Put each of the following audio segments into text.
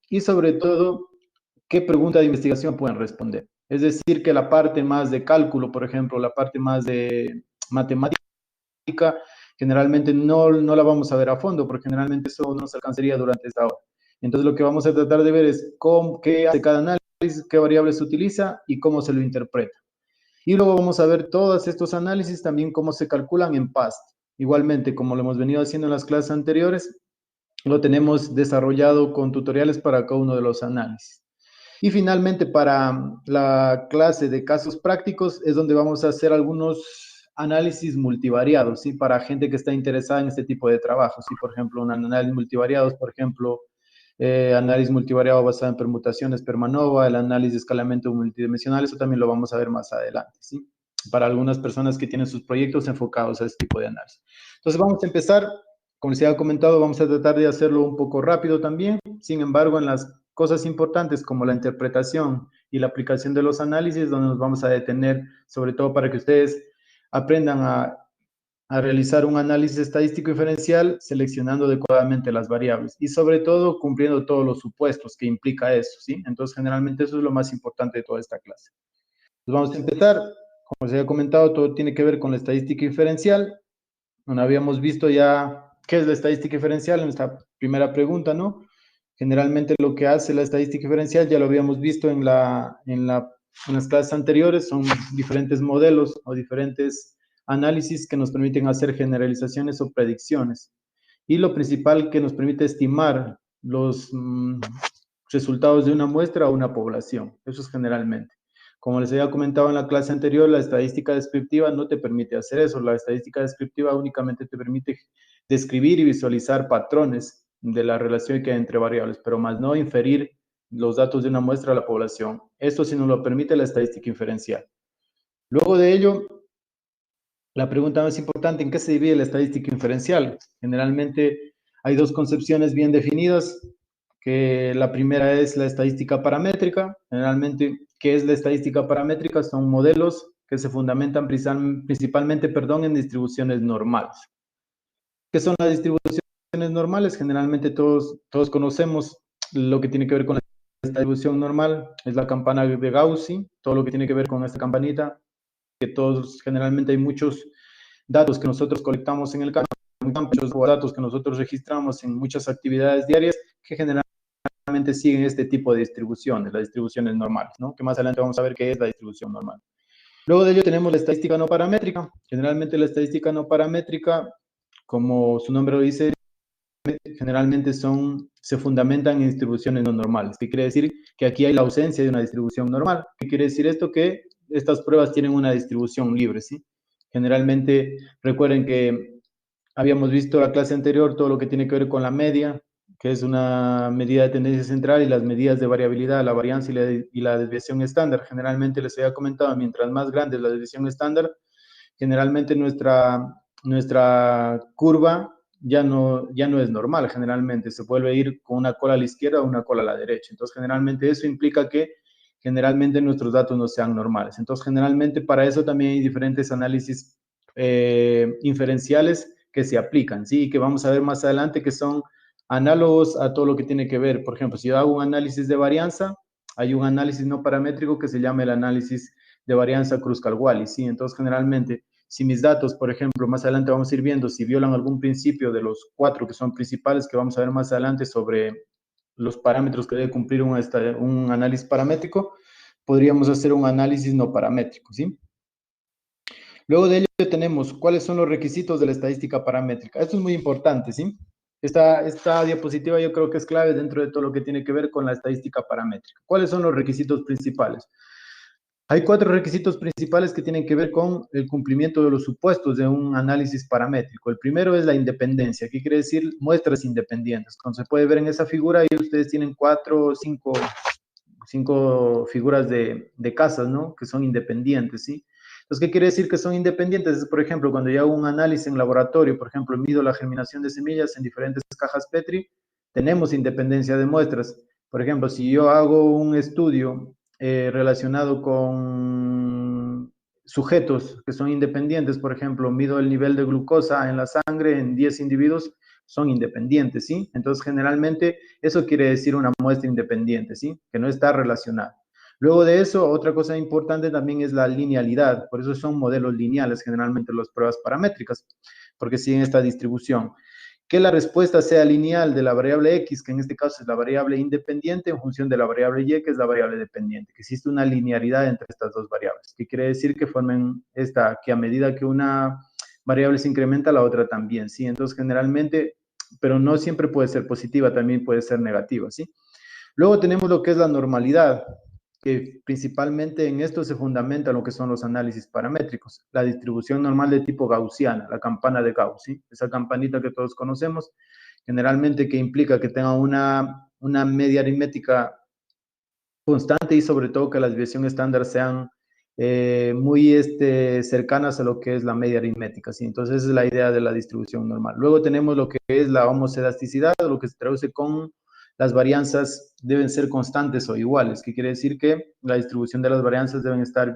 y sobre todo qué pregunta de investigación pueden responder. Es decir, que la parte más de cálculo, por ejemplo, la parte más de matemática, generalmente no la vamos a ver a fondo, porque generalmente eso no se alcanzaría durante esta hora. Entonces, lo que vamos a tratar de ver es qué hace cada análisis, qué variables se utiliza y cómo se lo interpreta. Y luego vamos a ver todos estos análisis, también cómo se calculan en PAST. Igualmente, como lo hemos venido haciendo en las clases anteriores, lo tenemos desarrollado con tutoriales para cada uno de los análisis. Y finalmente, para la clase de casos prácticos, es donde vamos a hacer algunos análisis multivariados, ¿sí? Para gente que está interesada en este tipo de trabajo, ¿sí? Por ejemplo, un análisis multivariados, por ejemplo, análisis multivariado basado en permutaciones Permanova, el análisis de escalamiento multidimensional, eso también lo vamos a ver más adelante, ¿sí? Para algunas personas que tienen sus proyectos enfocados a este tipo de análisis. Entonces, vamos a empezar. Como les había comentado, vamos a tratar de hacerlo un poco rápido también. Sin embargo, en las cosas importantes como la interpretación y la aplicación de los análisis, donde nos vamos a detener, sobre todo para que ustedes aprendan a realizar un análisis estadístico diferencial seleccionando adecuadamente las variables y sobre todo cumpliendo todos los supuestos que implica eso, ¿sí? Entonces, generalmente eso es lo más importante de toda esta clase. Entonces, vamos a empezar. Como les había comentado, todo tiene que ver con la estadística diferencial. Bueno, habíamos visto ya qué es la estadística diferencial en esta primera pregunta, ¿no? Generalmente lo que hace la estadística diferencial, ya lo habíamos visto en las clases anteriores, son diferentes modelos o diferentes análisis que nos permiten hacer generalizaciones o predicciones. Y lo principal que nos permite estimar los resultados de una muestra o una población. Eso es generalmente. Como les había comentado en la clase anterior, la estadística descriptiva no te permite hacer eso. La estadística descriptiva únicamente te permite describir y visualizar patrones de la relación que hay entre variables, pero más no inferir los datos de una muestra a la población. Esto sí nos lo permite la estadística inferencial. Luego de ello, la pregunta más importante, ¿en qué se divide la estadística inferencial? Generalmente hay dos concepciones bien definidas, que la primera es la estadística paramétrica. Generalmente, ¿qué es la estadística paramétrica? Son modelos que se fundamentan principalmente, en distribuciones normales. ¿Qué son las distribuciones normales? Generalmente todos conocemos lo que tiene que ver con la distribución normal, es la campana de Gauss, todo lo que tiene que ver con esta campanita, que todos, generalmente hay muchos datos que nosotros colectamos en el campo, muchos datos que nosotros registramos en muchas actividades diarias que generalmente siguen este tipo de distribuciones, las distribuciones normales, ¿no? Que más adelante vamos a ver qué es la distribución normal. Luego de ello tenemos la estadística no paramétrica. Generalmente la estadística no paramétrica, como su nombre lo dice, generalmente se fundamentan en distribuciones no normales. ¿Qué quiere decir? Que aquí hay la ausencia de una distribución normal. ¿Qué quiere decir esto? Que estas pruebas tienen una distribución libre, ¿sí? Generalmente, recuerden que habíamos visto la clase anterior todo lo que tiene que ver con la media, que es una medida de tendencia central, y las medidas de variabilidad, la varianza y la desviación estándar. Generalmente les había comentado, mientras más grande es la desviación estándar, generalmente nuestra curva ya no es normal, generalmente se vuelve a ir con una cola a la izquierda o una cola a la derecha. Entonces, generalmente eso implica que generalmente nuestros datos no sean normales. Entonces, generalmente para eso también hay diferentes análisis inferenciales que se aplican, ¿sí? Y que vamos a ver más adelante que son análogos a todo lo que tiene que ver. Por ejemplo, si yo hago un análisis de varianza, hay un análisis no paramétrico que se llama el análisis de varianza Kruskal-Wallis, ¿sí? Entonces, generalmente, si mis datos, por ejemplo, más adelante vamos a ir viendo si violan algún principio de los 4 que son principales, que vamos a ver más adelante sobre los parámetros que debe cumplir un análisis paramétrico, podríamos hacer un análisis no paramétrico, ¿sí? Luego de ello tenemos cuáles son los requisitos de la estadística paramétrica. Esto es muy importante, ¿sí? Esta diapositiva yo creo que es clave dentro de todo lo que tiene que ver con la estadística paramétrica. ¿Cuáles son los requisitos principales? Hay 4 requisitos principales que tienen que ver con el cumplimiento de los supuestos de un análisis paramétrico. El primero es la independencia. ¿Qué quiere decir? Muestras independientes. Como se puede ver en esa figura, ahí ustedes tienen 4 o 5 figuras de casas, ¿no? Que son independientes, ¿sí? Entonces, ¿qué quiere decir que son independientes? Por ejemplo, cuando yo hago un análisis en laboratorio, por ejemplo, mido la germinación de semillas en diferentes cajas Petri, tenemos independencia de muestras. Por ejemplo, si yo hago un estudio relacionado con sujetos que son independientes, por ejemplo, mido el nivel de glucosa en la sangre en 10 individuos, son independientes, ¿sí? Entonces, generalmente, eso quiere decir una muestra independiente, ¿sí? Que no está relacionada. Luego de eso, otra cosa importante también es la linealidad. Por eso son modelos lineales generalmente las pruebas paramétricas, porque siguen esta distribución. Que la respuesta sea lineal de la variable x, que en este caso es la variable independiente, en función de la variable y, que es la variable dependiente, que existe una linealidad entre estas dos variables, que quiere decir que formen que a medida que una variable se incrementa, la otra también, ¿sí? Entonces, generalmente, pero no siempre puede ser positiva, también puede ser negativa, ¿sí? Luego tenemos lo que es la normalidad, que principalmente en esto se fundamenta lo que son los análisis paramétricos. La distribución normal de tipo gaussiana, la campana de Gauss, ¿sí? Esa campanita que todos conocemos, generalmente que implica que tenga una media aritmética constante y sobre todo que las desviaciones estándar sean muy cercanas a lo que es la media aritmética, ¿sí? Entonces esa es la idea de la distribución normal. Luego tenemos lo que es la homoscedasticidad, lo que se traduce con las varianzas deben ser constantes o iguales, que quiere decir que la distribución de las varianzas deben estar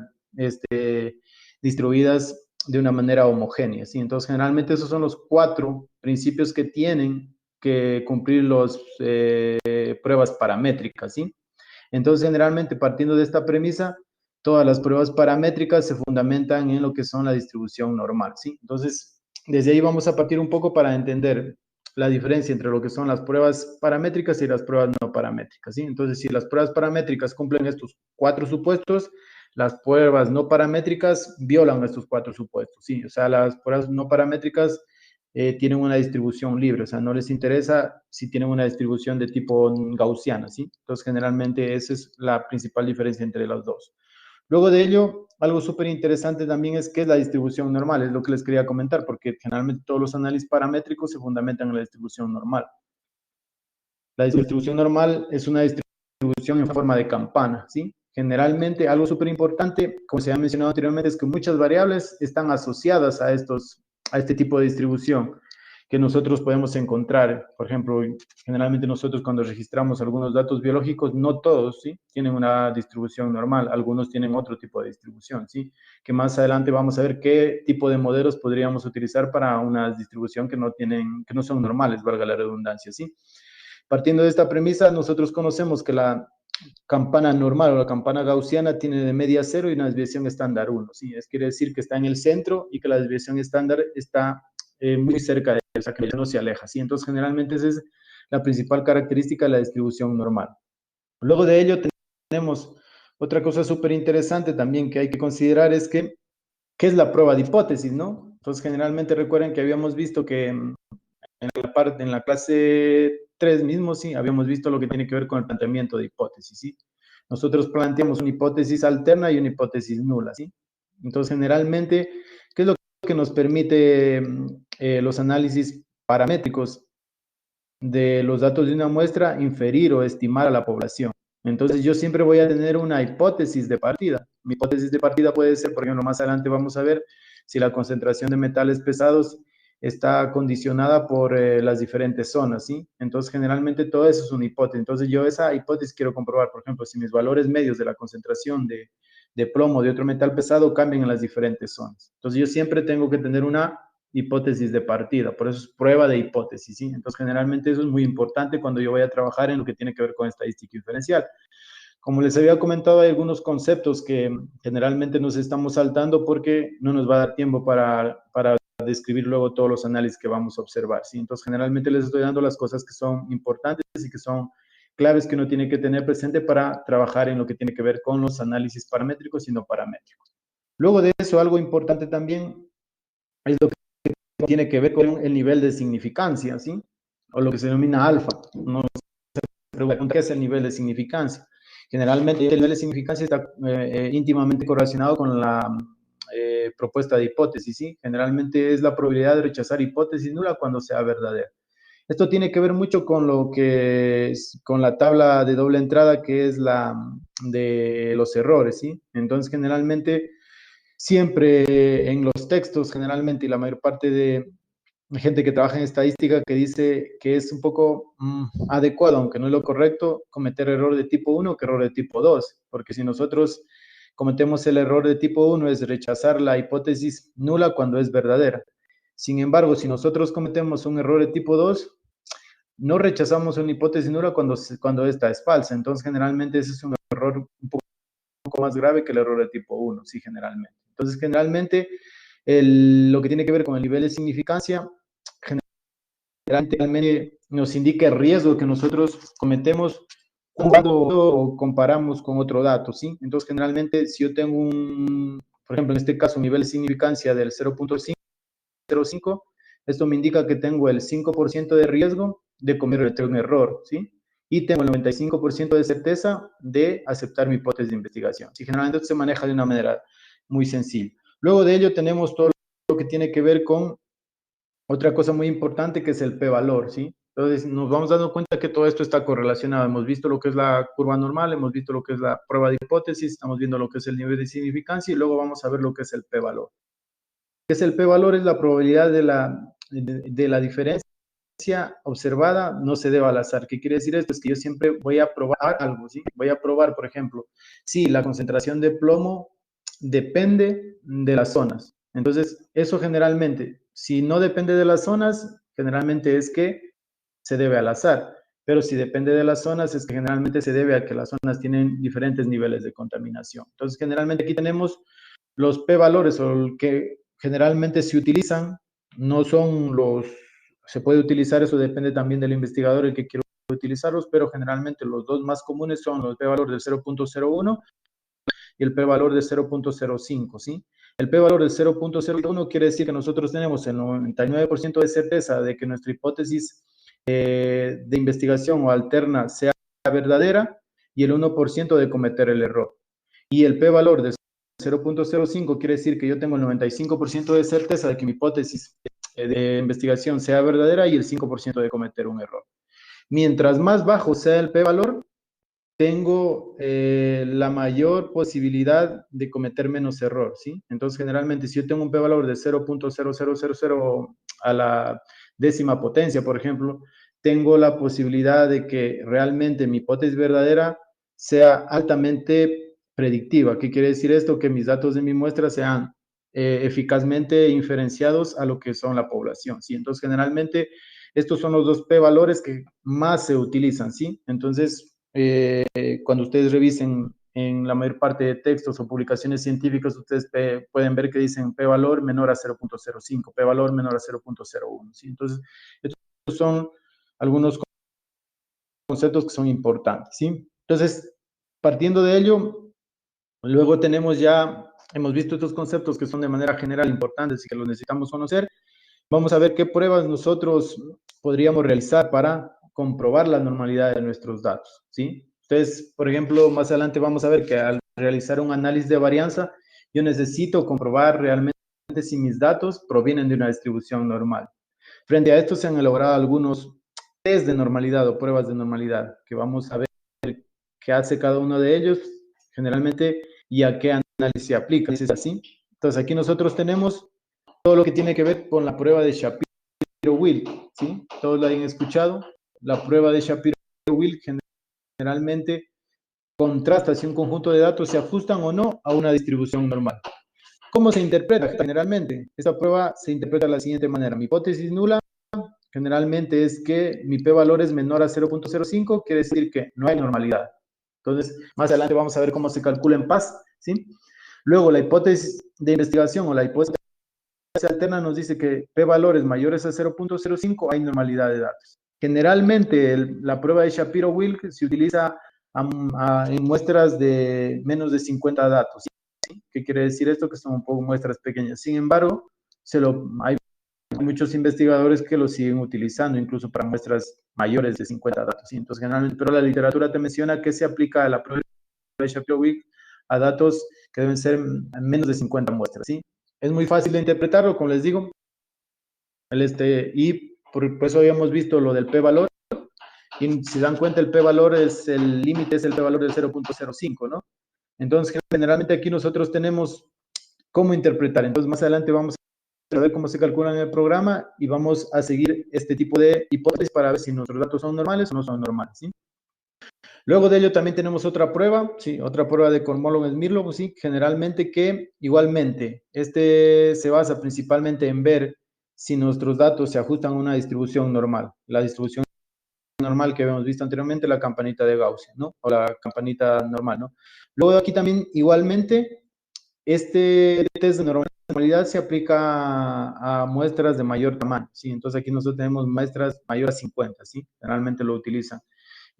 distribuidas de una manera homogénea, ¿sí? Entonces generalmente esos son los 4 principios que tienen que cumplir las pruebas paramétricas, ¿sí? Entonces, generalmente, partiendo de esta premisa, todas las pruebas paramétricas se fundamentan en lo que son la distribución normal, ¿sí? Entonces, desde ahí vamos a partir un poco para entender la diferencia entre lo que son las pruebas paramétricas y las pruebas no paramétricas, ¿sí? Entonces, si las pruebas paramétricas cumplen estos 4 supuestos, las pruebas no paramétricas violan estos 4 supuestos, ¿sí? O sea, las pruebas no paramétricas tienen una distribución libre, o sea, no les interesa si tienen una distribución de tipo gaussiana, ¿sí? Entonces, generalmente esa es la principal diferencia entre las dos. Luego de ello, algo súper interesante también es qué es la distribución normal, es lo que les quería comentar, porque generalmente todos los análisis paramétricos se fundamentan en la distribución normal. La distribución normal es una distribución en forma de campana, ¿sí? Generalmente, algo súper importante, como se ha mencionado anteriormente, es que muchas variables están asociadas a este tipo de distribución que nosotros podemos encontrar. Por ejemplo, generalmente nosotros cuando registramos algunos datos biológicos, no todos, ¿sí? Tienen una distribución normal, algunos tienen otro tipo de distribución, ¿sí? Que más adelante vamos a ver qué tipo de modelos podríamos utilizar para una distribución que no son normales, valga la redundancia, ¿sí? Partiendo de esta premisa, nosotros conocemos que la campana normal o la campana gaussiana tiene de media 0 y una desviación estándar 1. ¿Sí? Es quiere decir que está en el centro y que la desviación estándar está muy cerca de él, o sea que no se aleja. ¿Sí? Entonces, generalmente esa es la principal característica de la distribución normal. Luego de ello tenemos otra cosa súper interesante también que hay que considerar es que, ¿qué es la prueba de hipótesis? ¿No? Entonces, generalmente recuerden que habíamos visto que en la clase 3 mismo, sí, habíamos visto lo que tiene que ver con el planteamiento de hipótesis, ¿sí? Nosotros planteamos una hipótesis alterna y una hipótesis nula, ¿sí? Entonces, generalmente, ¿qué es lo que nos permite los análisis paramétricos de los datos de una muestra? Inferir o estimar a la población. Entonces, yo siempre voy a tener una hipótesis de partida. Mi hipótesis de partida puede ser, por ejemplo, más adelante vamos a ver si la concentración de metales pesados está condicionada por las diferentes zonas, ¿sí? Entonces, generalmente todo eso es una hipótesis. Entonces, yo esa hipótesis quiero comprobar, por ejemplo, si mis valores medios de la concentración de plomo de otro metal pesado cambian en las diferentes zonas. Entonces, yo siempre tengo que tener una hipótesis de partida, por eso es prueba de hipótesis, ¿sí? Entonces, generalmente eso es muy importante cuando yo voy a trabajar en lo que tiene que ver con estadística inferencial. Como les había comentado, hay algunos conceptos que generalmente nos estamos saltando porque no nos va a dar tiempo para describir luego todos los análisis que vamos a observar, ¿sí? Entonces, generalmente les estoy dando las cosas que son importantes y que son claves que uno tiene que tener presente para trabajar en lo que tiene que ver con los análisis paramétricos y no paramétricos. Luego de eso, algo importante también es lo que tiene que ver con el nivel de significancia, ¿sí? O lo que se denomina alfa. No se pregunta qué es el nivel de significancia. Generalmente el nivel de significancia está íntimamente correlacionado con la propuesta de hipótesis, ¿sí? Generalmente es la probabilidad de rechazar hipótesis nula cuando sea verdadera. Esto tiene que ver mucho con lo que es, con la tabla de doble entrada que es la de los errores, ¿sí? Entonces, generalmente, siempre en los textos, generalmente, y la mayor parte de gente que trabaja en estadística que dice que es un poco adecuado, aunque no es lo correcto, cometer error de tipo 1 que error de tipo 2, porque si nosotros cometemos el error de tipo 1 es rechazar la hipótesis nula cuando es verdadera. Sin embargo, si nosotros cometemos un error de tipo 2, no rechazamos una hipótesis nula cuando esta es falsa. Entonces, generalmente ese es un error un poco más grave que el error de tipo 1, sí, generalmente. Entonces, generalmente, lo que tiene que ver con el nivel de significancia, generalmente nos indica el riesgo que nosotros cometemos cuando comparamos con otro dato, ¿sí? Entonces, generalmente, si yo tengo por ejemplo, en este caso, un nivel de significancia del 0.5, esto me indica que tengo el 5% de riesgo de cometer un error, ¿sí? Y tengo el 95% de certeza de aceptar mi hipótesis de investigación. Sí, generalmente esto se maneja de una manera muy sencilla. Luego de ello tenemos todo lo que tiene que ver con otra cosa muy importante, que es el p-valor, ¿sí? Entonces nos vamos dando cuenta que todo esto está correlacionado. Hemos visto lo que es la curva normal, hemos visto lo que es la prueba de hipótesis, estamos viendo lo que es el nivel de significancia y luego vamos a ver lo que es el p-valor. ¿Qué es el p-valor? Es la probabilidad de la diferencia observada no se debe al azar. ¿Qué quiere decir esto? Es que yo siempre voy a probar algo, ¿sí? Voy a probar, por ejemplo, si la concentración de plomo depende de las zonas. Entonces, eso generalmente, si no depende de las zonas, generalmente es que se debe al azar. Pero si depende de las zonas, es que generalmente se debe a que las zonas tienen diferentes niveles de contaminación. Entonces, generalmente aquí tenemos los p-valores, o el que generalmente se utilizan, no son se puede utilizar, eso depende también del investigador el que quiera utilizarlos, pero generalmente los dos más comunes son los p-valor de 0.01 y el p-valor de 0.05, ¿sí? El p-valor de 0.01 quiere decir que nosotros tenemos el 99% de certeza de que nuestra hipótesis de investigación o alterna sea verdadera y el 1% de cometer el error. Y el p-valor de 0.05 quiere decir que yo tengo el 95% de certeza de que mi hipótesis de investigación sea verdadera y el 5% de cometer un error. Mientras más bajo sea el p-valor, tengo la mayor posibilidad de cometer menos error, ¿sí? Entonces, generalmente, si yo tengo un p-valor de 0.0000 a la décima potencia, por ejemplo, tengo la posibilidad de que realmente mi hipótesis verdadera sea altamente predictiva. ¿Qué quiere decir esto? Que mis datos de mi muestra sean eficazmente inferenciados a lo que son la población, ¿sí? Entonces, generalmente, estos son los dos p-valores que más se utilizan, ¿sí? Entonces, cuando ustedes revisen en la mayor parte de textos o publicaciones científicas, ustedes pueden ver que dicen p-valor menor a 0.05, p-valor menor a 0.01, ¿sí? Entonces, estos son algunos conceptos que son importantes, ¿sí? Entonces, partiendo de ello, luego hemos visto estos conceptos que son de manera general importantes y que los necesitamos conocer. Vamos a ver qué pruebas nosotros podríamos realizar para comprobar la normalidad de nuestros datos, ¿sí? Entonces, por ejemplo, más adelante vamos a ver que al realizar un análisis de varianza, yo necesito comprobar realmente si mis datos provienen de una distribución normal. Frente a esto se han elaborado algunos test de normalidad o pruebas de normalidad que vamos a ver qué hace cada uno de ellos generalmente y a qué análisis se aplica. ¿Es así? Entonces, aquí nosotros tenemos todo lo que tiene que ver con la prueba de Shapiro-Wilk, ¿sí? Todos lo han escuchado. La prueba de Shapiro-Wilk generalmente contrasta si un conjunto de datos se ajustan o no a una distribución normal. ¿Cómo se interpreta generalmente? Esta prueba se interpreta de la siguiente manera. Mi hipótesis nula generalmente es que mi p-valor es menor a 0.05, quiere decir que no hay normalidad. Entonces, más adelante vamos a ver cómo se calcula en paz, ¿sí? Luego, la hipótesis de investigación o la hipótesis alterna nos dice que p-valores mayores a 0.05 hay normalidad de datos. Generalmente, la prueba de Shapiro-Wilk se utiliza en muestras de menos de 50 datos, ¿sí? ¿Qué quiere decir esto? Que son un poco muestras pequeñas. Sin embargo, hay muchos investigadores que lo siguen utilizando, incluso para muestras mayores de 50 datos, ¿sí? Entonces, generalmente, pero la literatura te menciona que se aplica a la prueba de Shapiro-Wilk a datos que deben ser menos de 50 muestras, ¿sí? Es muy fácil de interpretarlo, como les digo, y por eso habíamos visto lo del p-valor, y si dan cuenta el p-valor el límite es el p-valor del 0.05, ¿no? Entonces, generalmente aquí nosotros tenemos cómo interpretar. Entonces, más adelante vamos a ver cómo se calcula en el programa y vamos a seguir este tipo de hipótesis para ver si nuestros datos son normales o no son normales, ¿sí? Luego de ello también tenemos otra prueba, ¿sí? Otra prueba de Kolmogorov-Smirnov, ¿sí? Generalmente que igualmente, se basa principalmente en ver si nuestros datos se ajustan a una distribución normal. La distribución normal que habíamos visto anteriormente, la campanita de Gauss, ¿no? O la campanita normal, ¿no? Luego aquí también, igualmente, este test de normalidad se aplica a muestras de mayor tamaño, ¿sí? Entonces aquí nosotros tenemos muestras mayores a 50, ¿sí? Generalmente lo utilizan.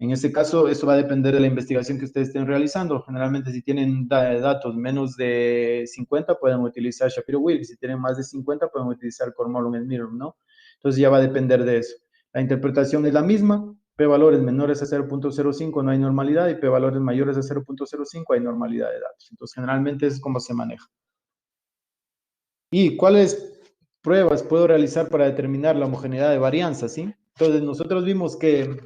En este caso, eso va a depender de la investigación que ustedes estén realizando. Generalmente, si tienen datos menos de 50, pueden utilizar Shapiro-Wilk. Si tienen más de 50, pueden utilizar Cormolon-Mirror, ¿no? Entonces ya va a depender de eso. La interpretación es la misma. P-valores menores a 0.05 no hay normalidad y P-valores mayores a 0.05 hay normalidad de datos. Entonces, generalmente es como se maneja. ¿Y cuáles pruebas puedo realizar para determinar la homogeneidad de varianza, sí? Entonces, nosotros vimos que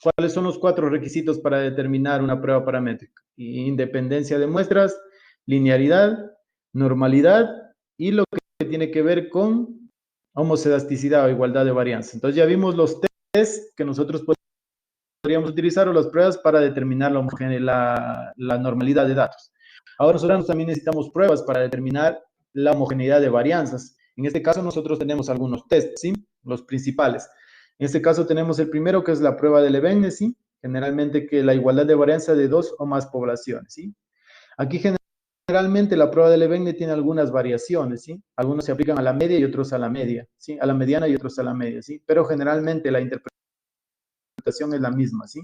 ¿cuáles son los 4 requisitos para determinar una prueba paramétrica? Independencia de muestras, linearidad, normalidad y lo que tiene que ver con homoscedasticidad o igualdad de varianza. Entonces ya vimos los test que nosotros podríamos utilizar o las pruebas para determinar la normalidad de datos. Ahora nosotros también necesitamos pruebas para determinar la homogeneidad de varianzas. En este caso nosotros tenemos algunos tests, ¿sí? Los principales. En este caso tenemos el primero que es la prueba de Leibniz, ¿sí? Generalmente que la igualdad de varianza de 2 o más poblaciones, ¿sí? Aquí generalmente la prueba de Leibniz tiene algunas variaciones, ¿sí? Algunos se aplican a la media y otros a la media, ¿sí? A la mediana y otros a la media, ¿sí? Pero generalmente la interpretación es la misma, ¿sí?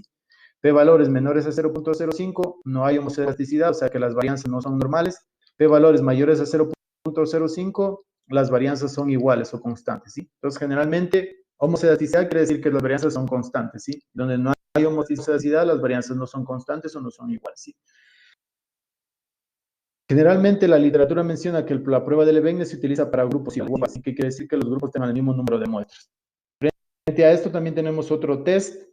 P-valores menores a 0.05, no hay homoscedasticidad, o sea que las varianzas no son normales. P-valores mayores a 0.05, las varianzas son iguales o constantes, ¿sí? Entonces, generalmente, homoscedasticidad quiere decir que las varianzas son constantes, ¿sí? Donde no hay homoscedasticidad, las varianzas no son constantes o no son iguales, ¿sí? Generalmente, la literatura menciona que la prueba de Leibniz se utiliza para grupos iguales, así que quiere decir que los grupos tengan el mismo número de muestras. Frente a esto, también tenemos otro test,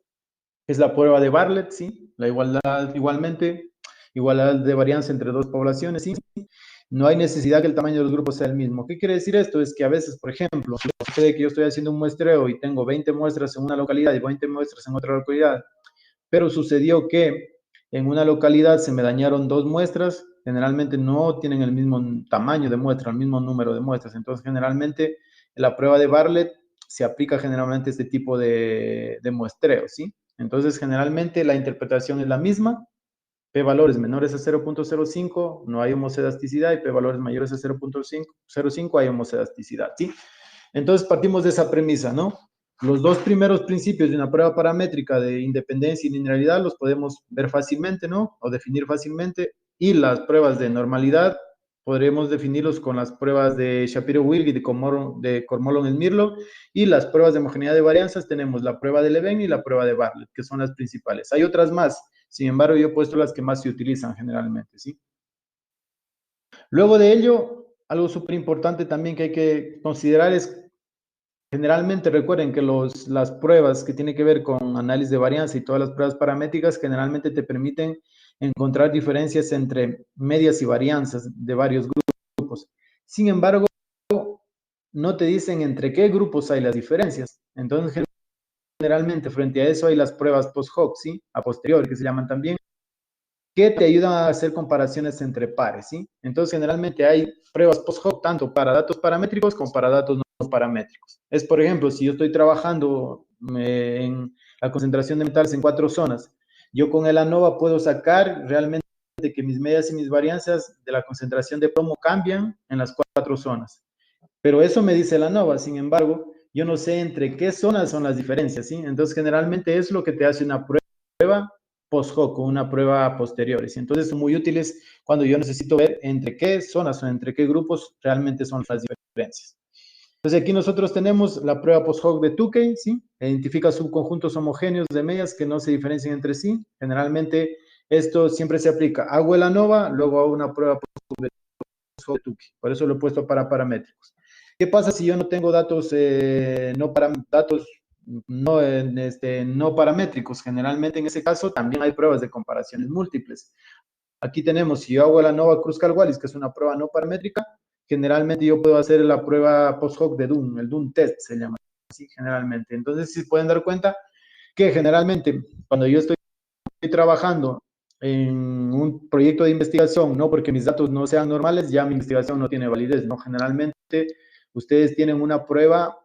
es la prueba de Bartlett, ¿sí? La igualdad, igualmente, igualdad de varianza entre dos poblaciones, ¿sí? No hay necesidad que el tamaño de los grupos sea el mismo. ¿Qué quiere decir esto? Es que a veces, por ejemplo, sucede que yo estoy haciendo un muestreo y tengo 20 muestras en una localidad y 20 muestras en otra localidad, pero sucedió que en una localidad se me dañaron 2 muestras, generalmente no tienen el mismo tamaño de muestra, el mismo número de muestras. Entonces, generalmente, la prueba de Bartlett se aplica generalmente a este tipo de muestreo, ¿sí? Entonces, generalmente la interpretación es la misma. P-valores menores a 0.05 no hay homocedasticidad y P-valores mayores a 0.05 hay homocedasticidad, ¿sí? Entonces partimos de esa premisa, ¿no? Los dos primeros principios de una prueba paramétrica de independencia y linealidad los podemos ver fácilmente, ¿no? O definir fácilmente. Y las pruebas de normalidad podremos definirlos con las pruebas de Shapiro-Wilk y de Cormolon-Smirnov. Y las pruebas de homogeneidad de varianzas tenemos la prueba de Leven y la prueba de Bartlett, que son las principales. Hay otras más, sin embargo, yo he puesto las que más se utilizan generalmente, ¿sí? Luego de ello, algo súper importante también que hay que considerar es, generalmente recuerden que las pruebas que tienen que ver con análisis de varianza y todas las pruebas paramétricas generalmente te permiten encontrar diferencias entre medias y varianzas de varios grupos. Sin embargo, no te dicen entre qué grupos hay las diferencias. Entonces, generalmente frente a eso hay las pruebas post hoc, ¿sí? A posteriori, que se llaman también, que te ayudan a hacer comparaciones entre pares, ¿sí? Entonces, generalmente hay pruebas post hoc tanto para datos paramétricos como para datos no paramétricos. Es, por ejemplo, si yo estoy trabajando en la concentración de metales en 4 zonas, yo con el ANOVA puedo sacar realmente que mis medias y mis varianzas de la concentración de plomo cambian en las 4 zonas. Pero eso me dice el ANOVA, sin embargo, yo no sé entre qué zonas son las diferencias, ¿sí? Entonces, generalmente es lo que te hace una prueba post hoc o una prueba a posteriori. Entonces, son muy útiles cuando yo necesito ver entre qué zonas o entre qué grupos realmente son las diferencias. Entonces, aquí nosotros tenemos la prueba post hoc de Tukey, ¿sí? Identifica subconjuntos homogéneos de medias que no se diferencian entre sí. Generalmente, esto siempre se aplica. Hago el ANOVA, luego hago una prueba post hoc de Tukey. Por eso lo he puesto para paramétricos. ¿Qué pasa si yo no tengo datos, no paramétricos? Generalmente en ese caso también hay pruebas de comparaciones múltiples. Aquí tenemos, si yo hago la ANOVA Kruskal-Wallis, que es una prueba no paramétrica, generalmente yo puedo hacer la prueba post hoc de Dunn, el Dunn test se llama así generalmente. Entonces, si pueden dar cuenta que generalmente cuando yo estoy trabajando en un proyecto de investigación, no porque mis datos no sean normales, ya mi investigación no tiene validez, ¿no? Generalmente ustedes tienen una prueba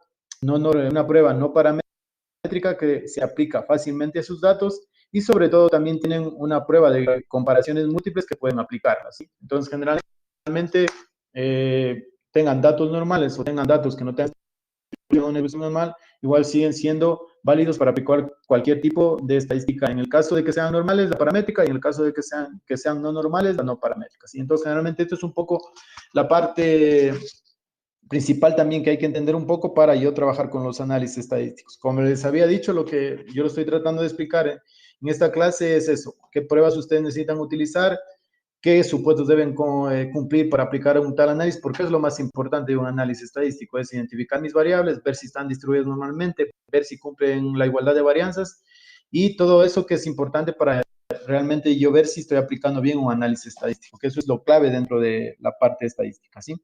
no paramétrica que se aplica fácilmente a sus datos y sobre todo también tienen una prueba de comparaciones múltiples que pueden aplicarla, ¿sí? Entonces, generalmente tengan datos normales o tengan datos que no tengan una distribución normal, igual siguen siendo válidos para aplicar cualquier tipo de estadística. En el caso de que sean normales, la paramétrica, y en el caso de que sean no normales, la no paramétrica, ¿sí? Entonces, generalmente esto es un poco la parte principal también que hay que entender un poco para yo trabajar con los análisis estadísticos. Como les había dicho, lo que yo lo estoy tratando de explicar en esta clase es eso, qué pruebas ustedes necesitan utilizar, qué supuestos deben cumplir para aplicar un tal análisis, porque es lo más importante de un análisis estadístico, es identificar mis variables, ver si están distribuidas normalmente, ver si cumplen la igualdad de varianzas y todo eso que es importante para realmente yo ver si estoy aplicando bien un análisis estadístico, que eso es lo clave dentro de la parte estadística, ¿sí?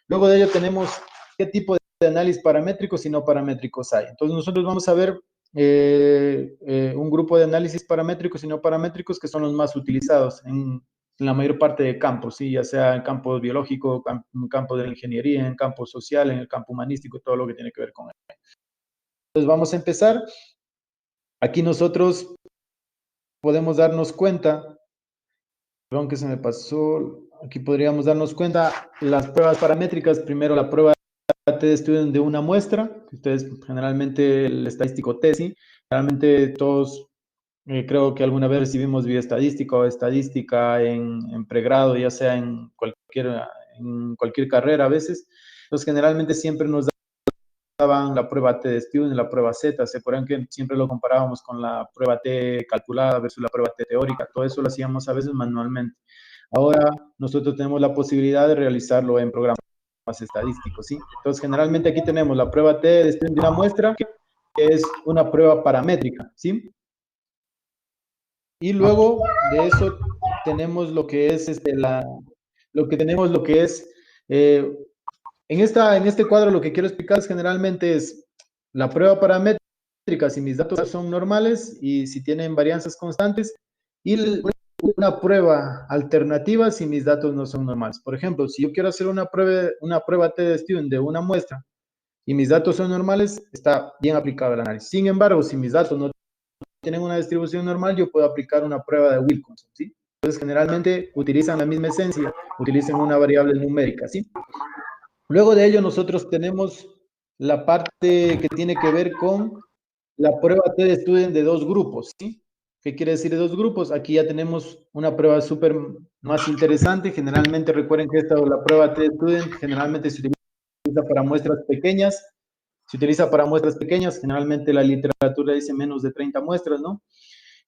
Luego de ello tenemos qué tipo de análisis paramétricos y no paramétricos hay. Entonces nosotros vamos a ver un grupo de análisis paramétricos y no paramétricos que son los más utilizados en la mayor parte de campos, ¿sí? Ya sea en campo biológico, en campo de la ingeniería, en campo social, en el campo humanístico, todo lo que tiene que ver con él. Entonces vamos a empezar. Aquí nosotros podemos darnos cuenta, perdón que se me pasó, aquí podríamos darnos cuenta las pruebas paramétricas, primero la prueba de estudio de una muestra, que ustedes generalmente el estadístico TESI, realmente todos creo que alguna vez recibimos bioestadística o estadística en pregrado, ya sea en cualquier carrera a veces. Entonces, generalmente siempre nos daban la prueba T de estudio y la prueba Z. ¿Se acuerdan que siempre lo comparábamos con la prueba T calculada versus la prueba T teórica? Todo eso lo hacíamos a veces manualmente. Ahora nosotros tenemos la posibilidad de realizarlo en programas estadísticos, ¿sí? Entonces, generalmente aquí tenemos la prueba T de estudio de una muestra, que es una prueba paramétrica, ¿sí? Y luego de eso tenemos lo que es en este cuadro lo que quiero explicar es generalmente es la prueba paramétrica si mis datos son normales y si tienen varianzas constantes, y una prueba alternativa si mis datos no son normales. Por ejemplo, si yo quiero hacer una prueba T-Student de una muestra y mis datos son normales, está bien aplicado el análisis. Sin embargo, si mis datos no tienen una distribución normal, yo puedo aplicar una prueba de Wilkinson, ¿sí? Entonces, generalmente utilizan la misma esencia, utilizan una variable numérica, ¿sí? Luego de ello, nosotros tenemos la parte que tiene que ver con la prueba T-Student de dos grupos, ¿sí? ¿Qué quiere decir de dos grupos? Aquí ya tenemos una prueba súper más interesante. Generalmente, recuerden que la prueba T-Student generalmente se utiliza para muestras pequeñas. Se utiliza para muestras pequeñas, generalmente la literatura dice menos de 30 muestras, ¿no?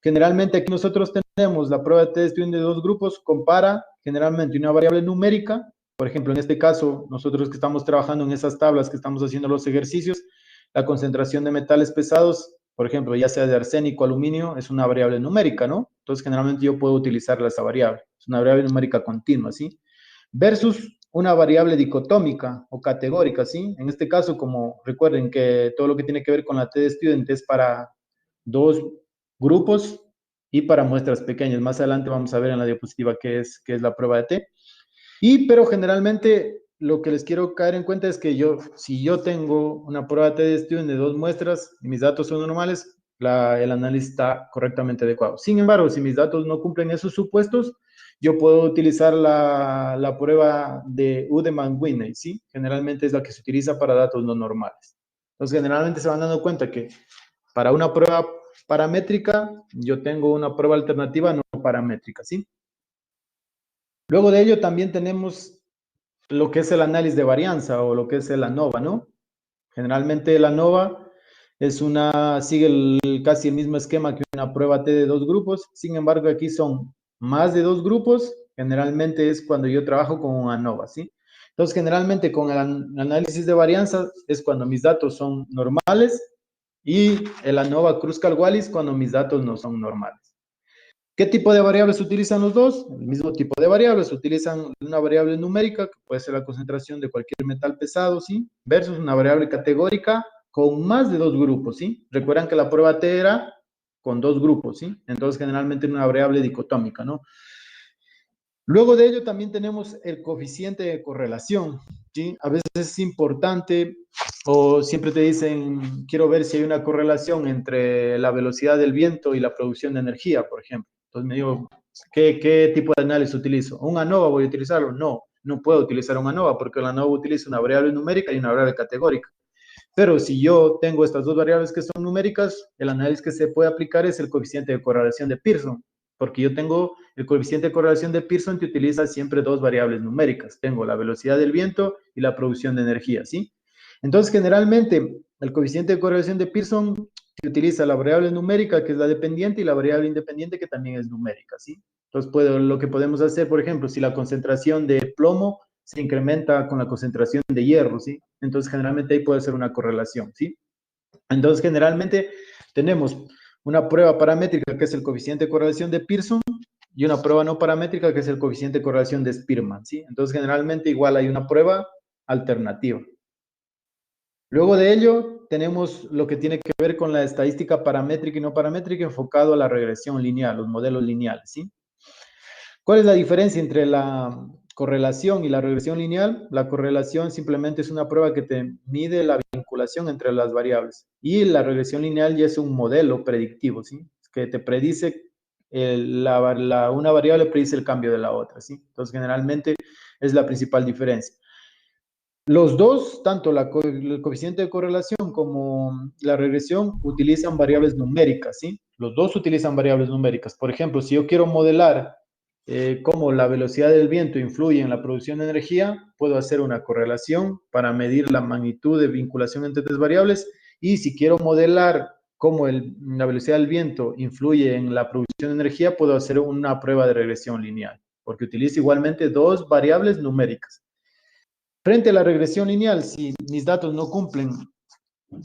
Generalmente aquí nosotros tenemos la prueba de T-Student de dos grupos, compara generalmente una variable numérica, por ejemplo, en este caso, nosotros que estamos trabajando en esas tablas, que estamos haciendo los ejercicios, la concentración de metales pesados, por ejemplo, ya sea de arsénico, aluminio, es una variable numérica, ¿no? Entonces, generalmente yo puedo utilizar esa variable, es una variable numérica continua, ¿sí? Versus una variable dicotómica o categórica, ¿sí? En este caso, como recuerden que todo lo que tiene que ver con la T-Student es para dos grupos y para muestras pequeñas. Más adelante vamos a ver en la diapositiva qué es la prueba de T. Pero generalmente lo que les quiero caer en cuenta es que si yo tengo una prueba de T de estudio de dos muestras y mis datos son normales, el análisis está correctamente adecuado. Sin embargo, si mis datos no cumplen esos supuestos, yo puedo utilizar la prueba de Udemann-Whinney, ¿sí? Generalmente es la que se utiliza para datos no normales. Entonces, generalmente se van dando cuenta que para una prueba paramétrica, yo tengo una prueba alternativa no paramétrica, ¿sí? Luego de ello también tenemos lo que es el análisis de varianza o lo que es el ANOVA, ¿no? Generalmente el ANOVA sigue casi el mismo esquema que una prueba T de dos grupos, sin embargo aquí son más de dos grupos, generalmente es cuando yo trabajo con un ANOVA, ¿sí? Entonces generalmente con el análisis de varianza es cuando mis datos son normales y el ANOVA Kruskal-Wallis cuando mis datos no son normales. ¿Qué tipo de variables utilizan los dos? El mismo tipo de variables. Utilizan una variable numérica, que puede ser la concentración de cualquier metal pesado, ¿sí? Versus una variable categórica con más de dos grupos, ¿sí? Recuerdan que la prueba T era con dos grupos, ¿sí? Entonces, generalmente una variable dicotómica, ¿no? Luego de ello también tenemos el coeficiente de correlación. ¿sí? A veces es importante o siempre te dicen, quiero ver si hay una correlación entre la velocidad del viento y la producción de energía, por ejemplo. Entonces me digo, ¿qué tipo de análisis utilizo? ¿Un ANOVA voy a utilizarlo? No, no puedo utilizar un ANOVA porque el ANOVA utiliza una variable numérica y una variable categórica. Pero si yo tengo estas dos variables que son numéricas, el análisis que se puede aplicar es el coeficiente de correlación de Pearson, porque yo tengo el coeficiente de correlación de Pearson que utiliza siempre dos variables numéricas. Tengo la velocidad del viento y la producción de energía, ¿sí? Entonces, generalmente, el coeficiente de correlación de Pearson utiliza la variable numérica, que es la dependiente, y la variable independiente, que también es numérica, ¿sí? Entonces, lo que podemos hacer, por ejemplo, si la concentración de plomo se incrementa con la concentración de hierro, ¿sí? Entonces, generalmente ahí puede ser una correlación, ¿sí? Entonces, generalmente tenemos una prueba paramétrica que es el coeficiente de correlación de Pearson y una prueba no paramétrica que es el coeficiente de correlación de Spearman, ¿sí? Entonces, generalmente igual hay una prueba alternativa. Luego de ello, tenemos lo que tiene que ver con la estadística paramétrica y no paramétrica enfocado a la regresión lineal, los modelos lineales, ¿sí? ¿Cuál es la diferencia entre la correlación y la regresión lineal? La correlación simplemente es una prueba que te mide la vinculación entre las variables y la regresión lineal ya es un modelo predictivo, ¿sí? Que te predice, una variable predice el cambio de la otra, ¿sí? Entonces, generalmente es la principal diferencia. Los dos, tanto el coeficiente de correlación como la regresión, utilizan variables numéricas, ¿sí? Los dos utilizan variables numéricas. Por ejemplo, si yo quiero modelar cómo la velocidad del viento influye en la producción de energía, puedo hacer una correlación para medir la magnitud de vinculación entre tres variables. Y si quiero modelar cómo la velocidad del viento influye en la producción de energía, puedo hacer una prueba de regresión lineal, porque utiliza igualmente dos variables numéricas. Frente a la regresión lineal, si mis datos no cumplen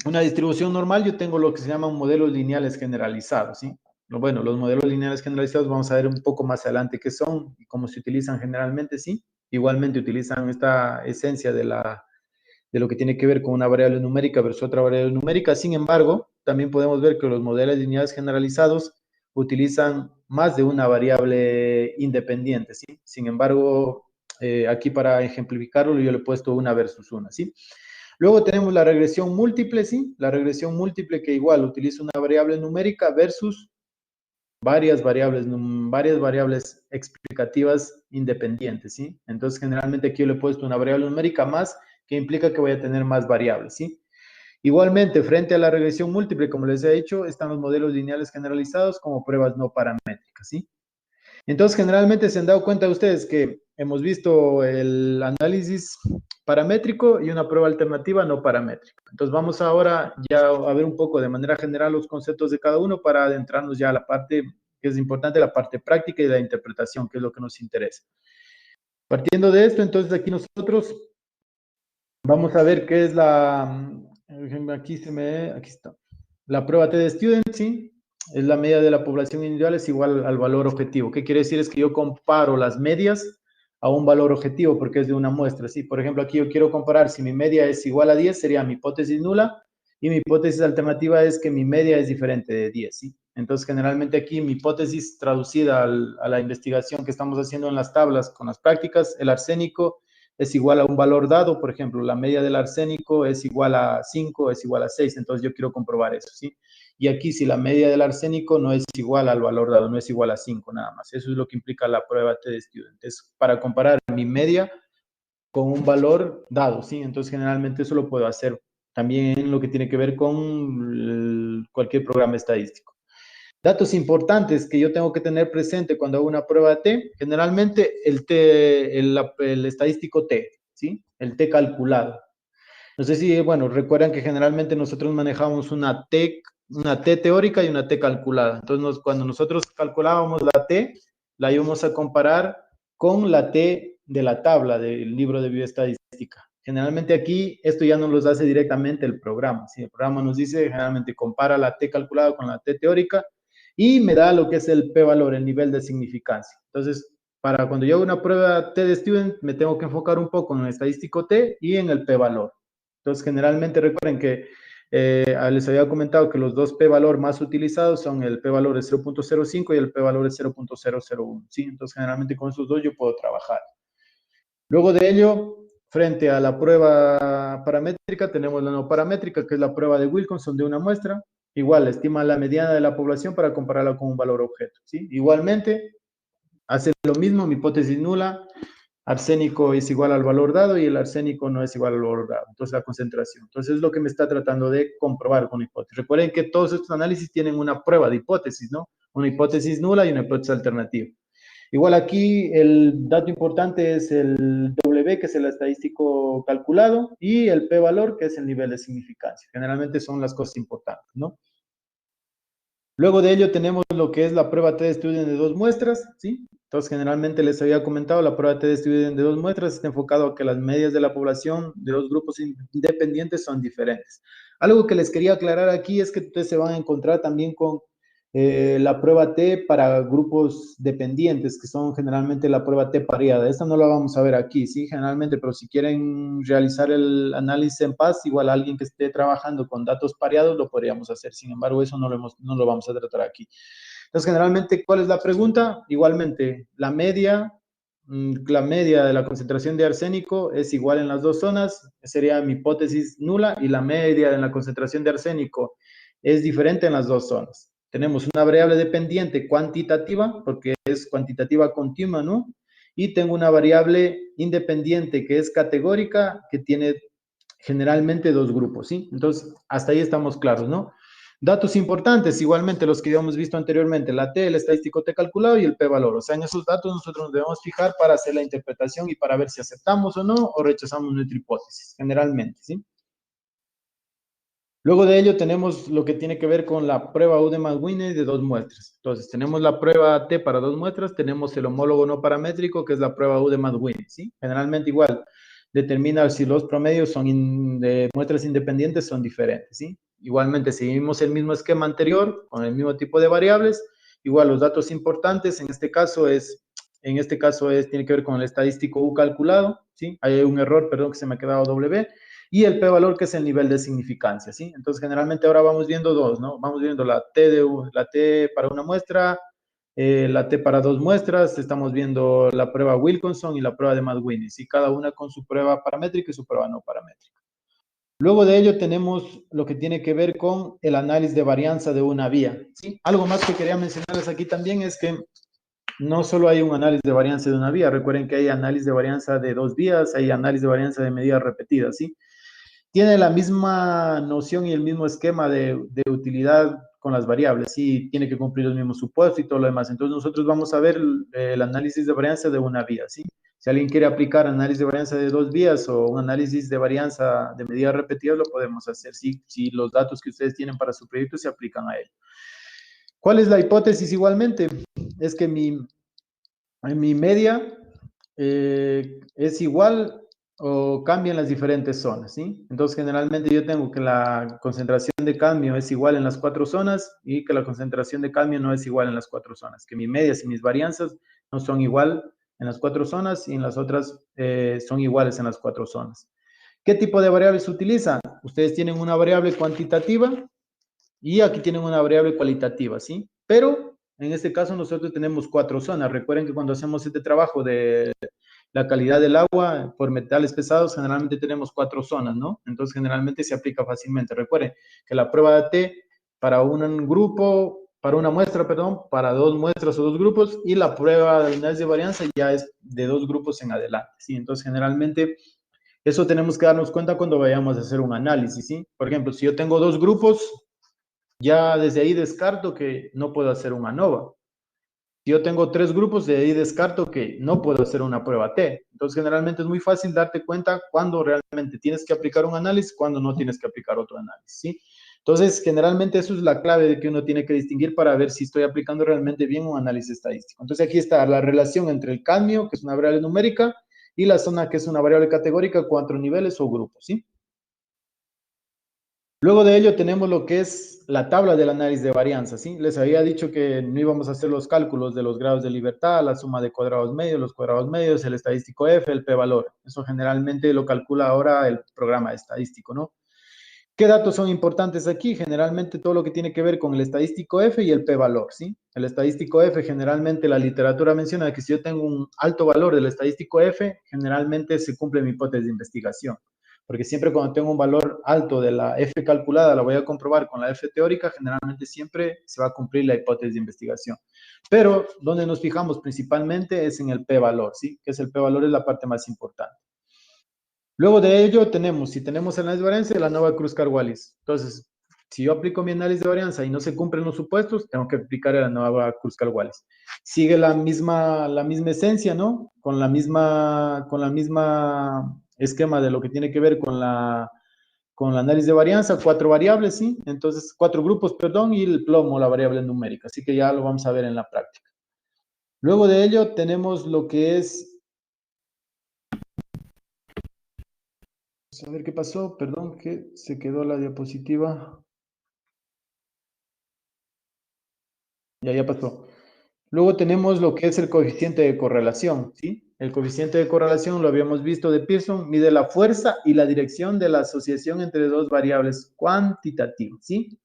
una distribución normal, yo tengo lo que se llaman modelos lineales generalizados, ¿sí? Bueno, los modelos lineales generalizados vamos a ver un poco más adelante qué son y cómo se utilizan generalmente, ¿sí? Igualmente utilizan esta esencia de lo que tiene que ver con una variable numérica versus otra variable numérica. Sin embargo, también podemos ver que los modelos lineales generalizados utilizan más de una variable independiente, ¿sí? Sin embargo, aquí para ejemplificarlo yo le he puesto una versus una, ¿sí? Luego tenemos la regresión múltiple, ¿sí? La regresión múltiple que igual utiliza una variable numérica versus varias variables explicativas independientes, ¿sí? Entonces, generalmente aquí yo le he puesto una variable numérica más que implica que voy a tener más variables, ¿sí? Igualmente, frente a la regresión múltiple, como les he dicho, están los modelos lineales generalizados como pruebas no paramétricas, ¿sí? Entonces, generalmente se han dado cuenta ustedes que hemos visto el análisis paramétrico y una prueba alternativa no paramétrica. Entonces, vamos ahora ya a ver un poco de manera general los conceptos de cada uno para adentrarnos ya a la parte que es importante, la parte práctica y la interpretación, que es lo que nos interesa. Partiendo de esto, entonces aquí nosotros vamos a ver qué es aquí está. La prueba T de Student, ¿sí? Es la media de la población individual es igual al valor objetivo. ¿Qué quiere decir? Es que yo comparo las medias a un valor objetivo porque es de una muestra, ¿sí? Por ejemplo, aquí yo quiero comparar si mi media es igual a 10, sería mi hipótesis nula, y mi hipótesis alternativa es que mi media es diferente de 10, ¿sí? Entonces, generalmente aquí mi hipótesis traducida a la investigación que estamos haciendo en las tablas con las prácticas, el arsénico es igual a un valor dado, por ejemplo, la media del arsénico es igual a 5, es igual a 6, entonces yo quiero comprobar eso, ¿sí? Y aquí si la media del arsénico no es igual al valor dado, no es igual a 5 nada más. Eso es lo que implica la prueba T de Student. Es para comparar mi media con un valor dado, ¿sí? Entonces generalmente eso lo puedo hacer también en lo que tiene que ver con cualquier programa estadístico. Datos importantes que yo tengo que tener presente cuando hago una prueba de T, generalmente el estadístico T, ¿sí? El T calculado. No sé si, bueno, recuerdan que generalmente nosotros manejamos una T teórica y una T calculada. Entonces, cuando nosotros calculábamos la T, la íbamos a comparar con la T de la tabla del libro de bioestadística. Generalmente aquí esto ya no los hace directamente el programa. ¿Sí? El programa nos dice, generalmente compara la T calculada con la T teórica y me da lo que es el p-valor, el nivel de significancia. Entonces, para cuando yo hago una prueba T de Student, me tengo que enfocar un poco en el estadístico T y en el p-valor. Entonces, generalmente recuerden que les había comentado que los dos p-valor más utilizados son el p-valor de 0.05 y el p-valor de 0.001, ¿sí? Entonces, generalmente con esos dos yo puedo trabajar. Luego de ello, Frente a la prueba paramétrica, tenemos la no paramétrica, que es la prueba de Wilkinson de una muestra. Igual, estima la mediana de la población para compararla con un valor objeto, ¿sí? Igualmente, hace lo mismo, mi hipótesis nula, arsénico es igual al valor dado y el arsénico no es igual al valor dado. Entonces, la concentración. Entonces, es lo que me está tratando de comprobar con la hipótesis. Recuerden que todos estos análisis tienen una prueba de hipótesis, ¿no? Una hipótesis nula y una hipótesis alternativa. Igual aquí el dato importante es el W, que es el estadístico calculado, y el p-valor, que es el nivel de significancia. Generalmente son las cosas importantes, ¿no? Luego de ello tenemos lo que es la prueba T de Student de dos muestras, ¿sí? Entonces, generalmente les había comentado, la prueba T de Student de dos muestras está enfocado a que las medias de la población de los grupos independientes son diferentes. Algo que les quería aclarar aquí es que ustedes se van a encontrar también con la prueba T para grupos dependientes, que son generalmente la prueba T pareada. Esta no la vamos a ver aquí, ¿sí? Generalmente, pero si quieren realizar el análisis en paz, igual alguien que esté trabajando con datos pareados lo podríamos hacer. Sin embargo, eso no lo vamos a tratar aquí. Entonces, generalmente, ¿cuál es la pregunta? Igualmente, la media de la concentración de arsénico es igual en las dos zonas, sería mi hipótesis nula, y la media de la concentración de arsénico es diferente en las dos zonas. Tenemos una variable dependiente cuantitativa, porque es cuantitativa continua, ¿no? Y tengo una variable independiente que es categórica, que tiene generalmente dos grupos, ¿sí? Entonces, hasta ahí estamos claros, ¿no? Datos importantes, igualmente los que habíamos visto anteriormente, la T, el estadístico T calculado y el P-valor. O sea, en esos datos nosotros nos debemos fijar para hacer la interpretación y para ver si aceptamos o no o rechazamos nuestra hipótesis, generalmente, ¿sí? Luego de ello tenemos lo que tiene que ver con la prueba Udemy-Winner de dos muestras. Entonces, tenemos la prueba T para dos muestras, tenemos el homólogo no paramétrico, que es la prueba Udemy-Winner, ¿sí? Generalmente igual, determina si los promedios son de muestras independientes son diferentes, ¿sí? Igualmente, seguimos el mismo esquema anterior, con el mismo tipo de variables, igual los datos importantes, tiene que ver con el estadístico U calculado, ¿sí? Hay un error, perdón, que se me ha quedado W, y el p-valor, que es el nivel de significancia, ¿sí? Entonces, generalmente ahora vamos viendo dos, ¿no? Vamos viendo la T para una muestra, la T para dos muestras, estamos viendo la prueba Wilkinson y la prueba de Madwinny, ¿sí? Cada una con su prueba paramétrica y su prueba no paramétrica. Luego de ello tenemos lo que tiene que ver con el análisis de varianza de una vía, ¿sí? Algo más que quería mencionarles aquí también es que no solo hay un análisis de varianza de una vía, recuerden que hay análisis de varianza de dos vías, hay análisis de varianza de medidas repetidas, ¿sí? Tiene la misma noción y el mismo esquema de utilidad con las variables, sí, tiene que cumplir los mismos supuestos y todo lo demás. Entonces nosotros vamos a ver el análisis de varianza de una vía, ¿sí? Si alguien quiere aplicar análisis de varianza de dos vías o un análisis de varianza de medidas repetidas, lo podemos hacer, ¿sí? Si los datos que ustedes tienen para su proyecto se aplican a él. ¿Cuál es la hipótesis igualmente? Es que mi media es igual o cambia en las diferentes zonas, ¿sí? Entonces, generalmente yo tengo que la concentración de cadmio es igual en las cuatro zonas y que la concentración de cadmio no es igual en las cuatro zonas, que mis medias y mis varianzas no son igual en las cuatro zonas y en las otras son iguales en las cuatro zonas. ¿Qué tipo de variables se utiliza? Ustedes tienen una variable cuantitativa y aquí tienen una variable cualitativa, ¿sí? Pero en este caso nosotros tenemos cuatro zonas. Recuerden que cuando hacemos este trabajo de la calidad del agua por metales pesados, generalmente tenemos cuatro zonas, ¿no? Entonces, generalmente se aplica fácilmente. Recuerden que la prueba de T para un grupo, para una muestra, perdón, para dos muestras o dos grupos, y la prueba de unidades de varianza ya es de dos grupos en adelante, ¿sí? Entonces, generalmente, eso tenemos que darnos cuenta cuando vayamos a hacer un análisis, ¿sí? Por ejemplo, si yo tengo dos grupos, ya desde ahí descarto que no puedo hacer una ANOVA. Si yo tengo tres grupos, de ahí descarto que no puedo hacer una prueba T. Entonces, generalmente es muy fácil darte cuenta cuando realmente tienes que aplicar un análisis, cuando no tienes que aplicar otro análisis, ¿sí? Entonces, generalmente eso es la clave de que uno tiene que distinguir para ver si estoy aplicando realmente bien un análisis estadístico. Entonces, aquí está la relación entre el cadmio, que es una variable numérica, y la zona, que es una variable categórica, cuatro niveles o grupos, ¿sí? Luego de ello tenemos lo que es la tabla del análisis de varianza, ¿sí? Les había dicho que no íbamos a hacer los cálculos de los grados de libertad, la suma de cuadrados medios, los cuadrados medios, el estadístico F, el p-valor. Eso generalmente lo calcula ahora el programa estadístico, ¿no? ¿Qué datos son importantes aquí? Generalmente todo lo que tiene que ver con el estadístico F y el p-valor, ¿sí? El estadístico F, generalmente la literatura menciona que si yo tengo un alto valor del estadístico F, generalmente se cumple mi hipótesis de investigación. Porque siempre cuando tengo un valor alto de la F calculada, la voy a comprobar con la F teórica, generalmente siempre se va a cumplir la hipótesis de investigación. Pero donde nos fijamos principalmente es en el p-valor, ¿sí? Que es el p-valor, es la parte más importante. Luego de ello tenemos, si tenemos el análisis de varianza, la nueva Kruskal-Wallis. Entonces, si yo aplico mi análisis de varianza y no se cumplen los supuestos, tengo que aplicar la nueva Kruskal-Wallis. Sigue la misma esencia, ¿no? Con la misma esquema de lo que tiene que ver con la análisis de varianza, cuatro variables, ¿sí? Entonces, cuatro grupos, perdón, y el plomo, la variable numérica. Así que ya lo vamos a ver en la práctica. Luego de ello tenemos lo que es... A ver qué pasó, perdón, que se quedó la diapositiva. Ya pasó. Luego tenemos lo que es el coeficiente de correlación, ¿sí? El coeficiente de correlación, lo habíamos visto de Pearson, mide la fuerza y la dirección de la asociación entre dos variables cuantitativas, ¿sí?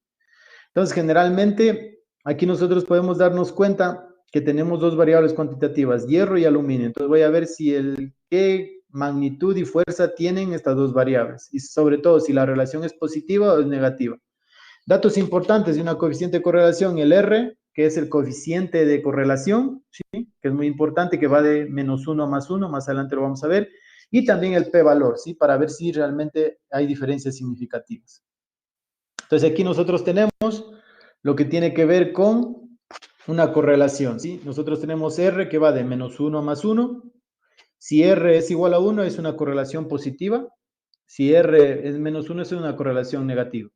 Entonces, generalmente, aquí nosotros podemos darnos cuenta que tenemos dos variables cuantitativas, hierro y aluminio. Entonces, voy a ver si qué magnitud y fuerza tienen estas dos variables. Y sobre todo, si la relación es positiva o es negativa. Datos importantes de una coeficiente de correlación, el R, que es el coeficiente de correlación, ¿sí? Que es muy importante, que va de -1 a +1, más adelante lo vamos a ver, y también el p-valor, ¿sí? Para ver si realmente hay diferencias significativas. Entonces aquí nosotros tenemos lo que tiene que ver con una correlación, ¿sí? Nosotros tenemos R que va de -1 a +1. Si R es igual a 1, es una correlación positiva. Si R es -1, es una correlación negativa.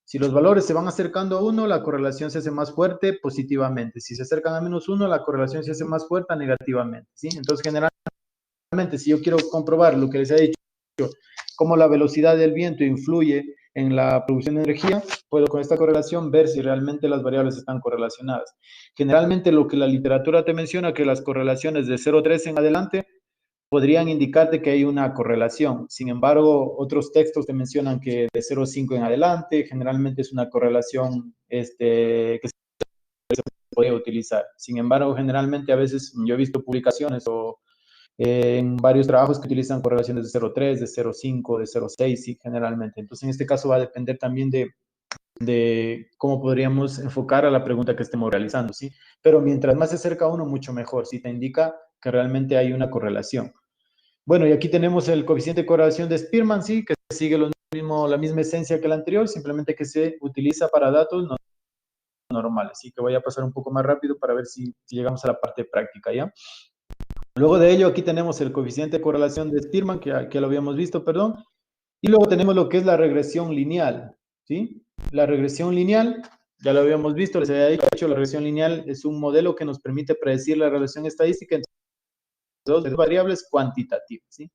Si los valores se van acercando a 1, la correlación se hace más fuerte positivamente. Si se acercan a -1, la correlación se hace más fuerte negativamente, ¿sí? Entonces, generalmente, si yo quiero comprobar lo que les he dicho, cómo la velocidad del viento influye en la producción de energía, puedo con esta correlación ver si realmente las variables están correlacionadas. Generalmente lo que la literatura te menciona, que las correlaciones de 0,3 en adelante podrían indicarte que hay una correlación. Sin embargo, otros textos te mencionan que de 0,5 en adelante, generalmente es una correlación que se puede utilizar. Sin embargo, generalmente a veces yo he visto publicaciones o en varios trabajos que utilizan correlaciones de 0,3, de 0,5, de 0,6, sí, generalmente. Entonces, en este caso va a depender también de cómo podríamos enfocar a la pregunta que estemos realizando, ¿sí? Pero mientras más se acerca uno, mucho mejor, ¿sí? Te indica que realmente hay una correlación. Bueno, y aquí tenemos el coeficiente de correlación de Spearman, sí, que sigue la misma esencia que el anterior, simplemente que se utiliza para datos normales. Así que voy a pasar un poco más rápido para ver si llegamos a la parte práctica, ¿ya? Luego de ello, aquí tenemos el coeficiente de correlación de Spearman, que lo habíamos visto, perdón. Y luego tenemos lo que es la regresión lineal, ¿sí? La regresión lineal, ya lo habíamos visto, les había dicho, la regresión lineal es un modelo que nos permite predecir la relación estadística entre dos variables cuantitativas, ¿sí?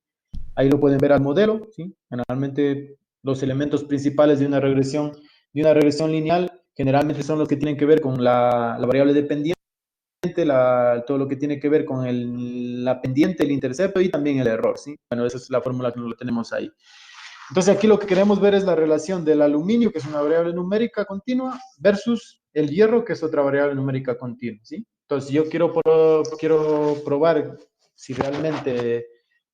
Ahí lo pueden ver al modelo, ¿sí? Generalmente los elementos principales de una regresión lineal generalmente son los que tienen que ver con la variable dependiente, todo lo que tiene que ver con la pendiente, el intercepto y también el error, ¿sí? Bueno, esa es la fórmula que lo tenemos ahí. Entonces aquí lo que queremos ver es la relación del aluminio, que es una variable numérica continua, versus el hierro, que es otra variable numérica continua, ¿sí? Entonces yo quiero probar si realmente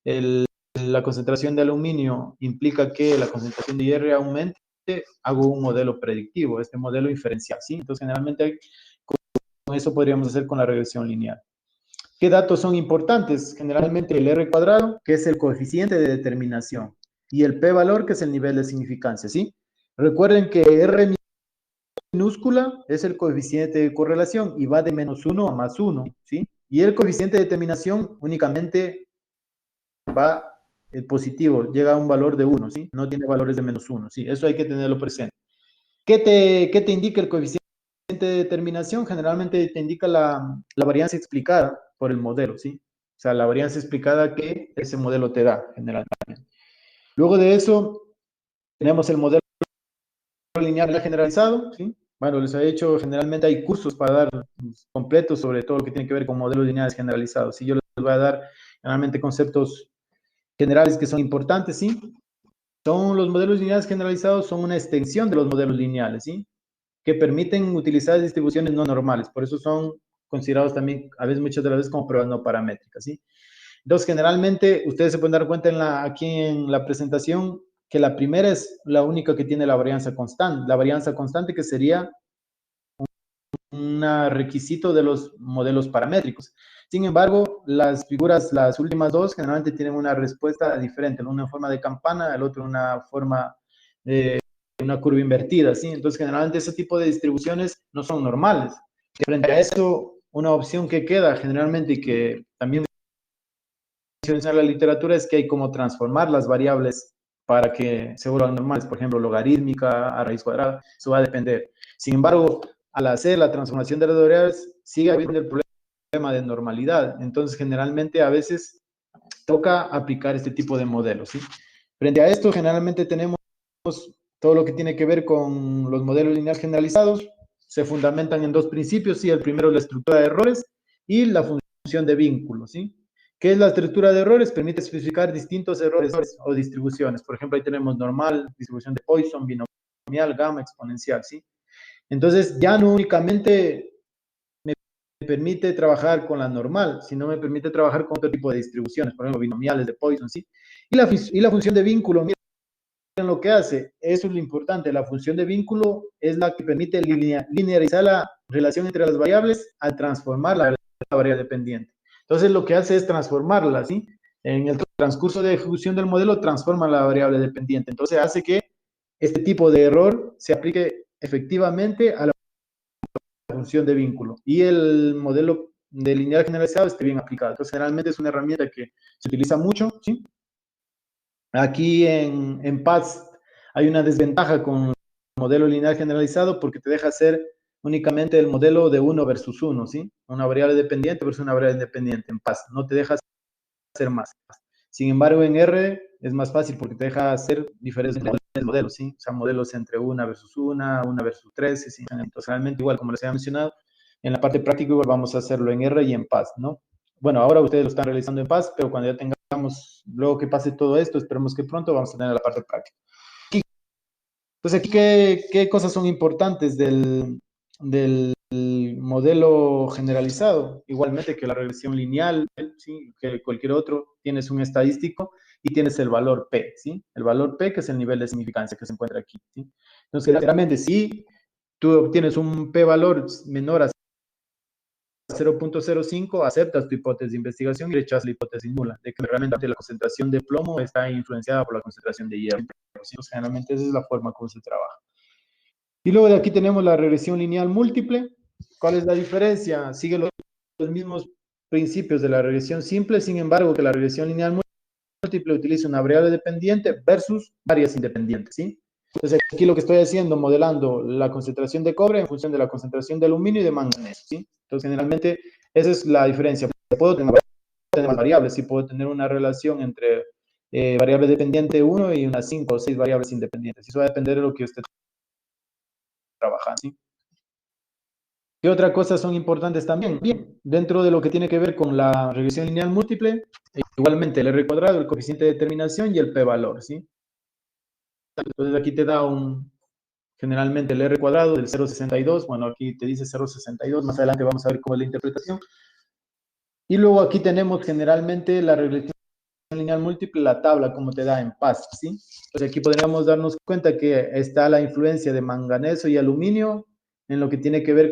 la concentración de aluminio implica que la concentración de hierro aumente, hago un modelo predictivo, este modelo inferencial, ¿sí? Entonces generalmente con eso podríamos hacer con la regresión lineal. ¿Qué datos son importantes? Generalmente el R cuadrado, que es el coeficiente de determinación, y el P valor, que es el nivel de significancia, ¿sí? Recuerden que R minúscula es el coeficiente de correlación y va de -1 a +1, ¿sí? Y el coeficiente de determinación únicamente va positivo, llega a un valor de 1, ¿sí? No tiene valores de -1, ¿sí? Eso hay que tenerlo presente. ¿Qué te indica el coeficiente de determinación? Generalmente te indica la varianza explicada por el modelo, ¿sí? O sea, la varianza explicada que ese modelo te da, generalmente. Luego de eso, tenemos el modelo lineal generalizado, ¿sí? Bueno, les he hecho, generalmente hay cursos para dar completos sobre todo lo que tiene que ver con modelos lineales generalizados, ¿sí? Yo les voy a dar generalmente conceptos generales que son importantes, ¿sí? los modelos lineales generalizados son una extensión de los modelos lineales, ¿sí? Que permiten utilizar distribuciones no normales. Por eso son considerados también, a veces, muchas de las veces, como pruebas no paramétricas, ¿sí? Entonces, generalmente, ustedes se pueden dar cuenta aquí en la presentación que la primera es la única que tiene la varianza constante que sería un requisito de los modelos paramétricos. Sin embargo, las figuras, las últimas dos, generalmente tienen una respuesta diferente, una en forma de campana, el otro en una forma de una curva invertida, ¿sí? Entonces, generalmente ese tipo de distribuciones no son normales. Frente a eso, una opción que queda generalmente y que también menciona la literatura es que hay como transformar las variables para que se vuelvan normales, por ejemplo, logarítmica a raíz cuadrada, eso va a depender. Sin embargo, al hacer la transformación de las variables, sigue habiendo el problema de normalidad. Entonces, generalmente, a veces toca aplicar este tipo de modelos, ¿sí? Frente a esto, generalmente tenemos todo lo que tiene que ver con los modelos lineales generalizados. Se fundamentan en dos principios, ¿sí? El primero es la estructura de errores y la función de vínculos, ¿sí? ¿Qué es la estructura de errores? Permite especificar distintos errores o distribuciones. Por ejemplo, ahí tenemos normal, distribución de Poisson, binomial, gamma, exponencial, ¿sí? Entonces, ya no únicamente me permite trabajar con la normal, sino me permite trabajar con otro tipo de distribuciones, por ejemplo, binomiales de Poisson, ¿sí? Y la función de vínculo, miren lo que hace, eso es lo importante, la función de vínculo es la que permite linearizar la relación entre las variables al transformar la variable dependiente. Entonces, lo que hace es transformarla, ¿sí? En el transcurso de ejecución del modelo, transforma la variable dependiente. Entonces, hace que este tipo de error se aplique efectivamente a la función de vínculo y el modelo de lineal generalizado esté bien aplicado. Entonces, generalmente es una herramienta que se utiliza mucho, ¿sí? Aquí en Paz hay una desventaja con el modelo lineal generalizado porque te deja hacer únicamente el modelo de 1 versus 1, ¿sí? Una variable dependiente versus una variable independiente en Paz. No te deja hacer más. Sin embargo, en R es más fácil porque te deja hacer diferentes modelos, ¿sí? O sea, modelos entre 1 versus 1, 1 versus 13, ¿sí? Entonces, realmente igual, como les había mencionado, en la parte práctica igual vamos a hacerlo en R y en Paz, ¿no? Bueno, ahora ustedes lo están realizando en Paz, pero cuando ya tengamos, luego que pase todo esto, esperemos que pronto vamos a tener la parte práctica. Entonces, aquí, ¿qué cosas son importantes del modelo generalizado? Igualmente que la regresión lineal, ¿sí? Que cualquier otro, tienes un estadístico y tienes el valor P, ¿sí? El valor P, que es el nivel de significancia que se encuentra aquí, ¿sí? Entonces, realmente, si tú obtienes un P valor menor a 0.05, aceptas tu hipótesis de investigación y rechazas la hipótesis nula, de que realmente la concentración de plomo está influenciada por la concentración de hierro. Entonces, generalmente esa es la forma como se trabaja. Y luego de aquí tenemos la regresión lineal múltiple. ¿Cuál es la diferencia? Sigue los mismos principios de la regresión simple, sin embargo, que la regresión lineal múltiple utiliza una variable dependiente versus varias independientes, ¿sí? Entonces, aquí lo que estoy haciendo, modelando la concentración de cobre en función de la concentración de aluminio y de manganeso, ¿sí? Entonces, generalmente, esa es la diferencia. Puedo tener variables, sí puedo tener una relación entre variable dependiente 1 y unas 5 o 6 variables independientes. Eso va a depender de lo que usted trabaja, ¿sí? ¿Qué otras cosas son importantes también? Bien, dentro de lo que tiene que ver con la regresión lineal múltiple, igualmente el R cuadrado, el coeficiente de determinación y el p-valor, ¿sí? Entonces aquí te da generalmente el R cuadrado del 0,62, bueno, aquí te dice 0,62, más adelante vamos a ver cómo es la interpretación. Y luego aquí tenemos generalmente la regresión lineal múltiple, la tabla como te da en Paz, ¿sí? Entonces aquí podríamos darnos cuenta que está la influencia de manganeso y aluminio en lo que tiene que ver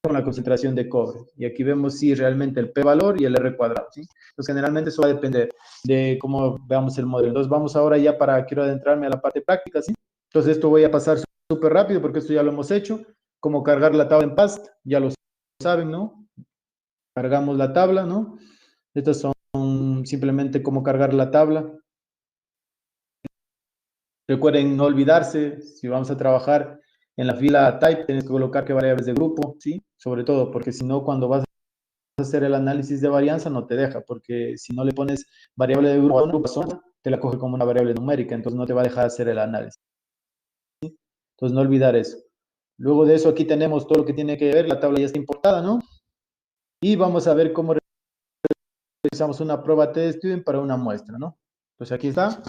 con la concentración de cobre. Y aquí vemos si realmente el p-valor y el r cuadrado, ¿sí? Entonces, generalmente eso va a depender de cómo veamos el modelo. Entonces, vamos ahora ya quiero adentrarme a la parte práctica, ¿sí? Entonces, esto voy a pasar súper rápido porque esto ya lo hemos hecho. Cómo cargar la tabla en PAST, ya lo saben, ¿no? Cargamos la tabla, ¿no? Estas son simplemente cómo cargar la tabla. Recuerden no olvidarse, si vamos a trabajar en la fila type, tienes que colocar qué variables de grupo, ¿sí? Sobre todo, porque si no, cuando vas a hacer el análisis de varianza, no te deja, porque si no le pones variable de grupo a una persona, te la coge como una variable numérica, entonces no te va a dejar hacer el análisis. ¿Sí? Entonces, no olvidar eso. Luego de eso, aquí tenemos todo lo que tiene que ver, la tabla ya está importada, ¿no? Y vamos a ver cómo realizamos una prueba T-Student para una muestra, ¿no? Pues aquí está.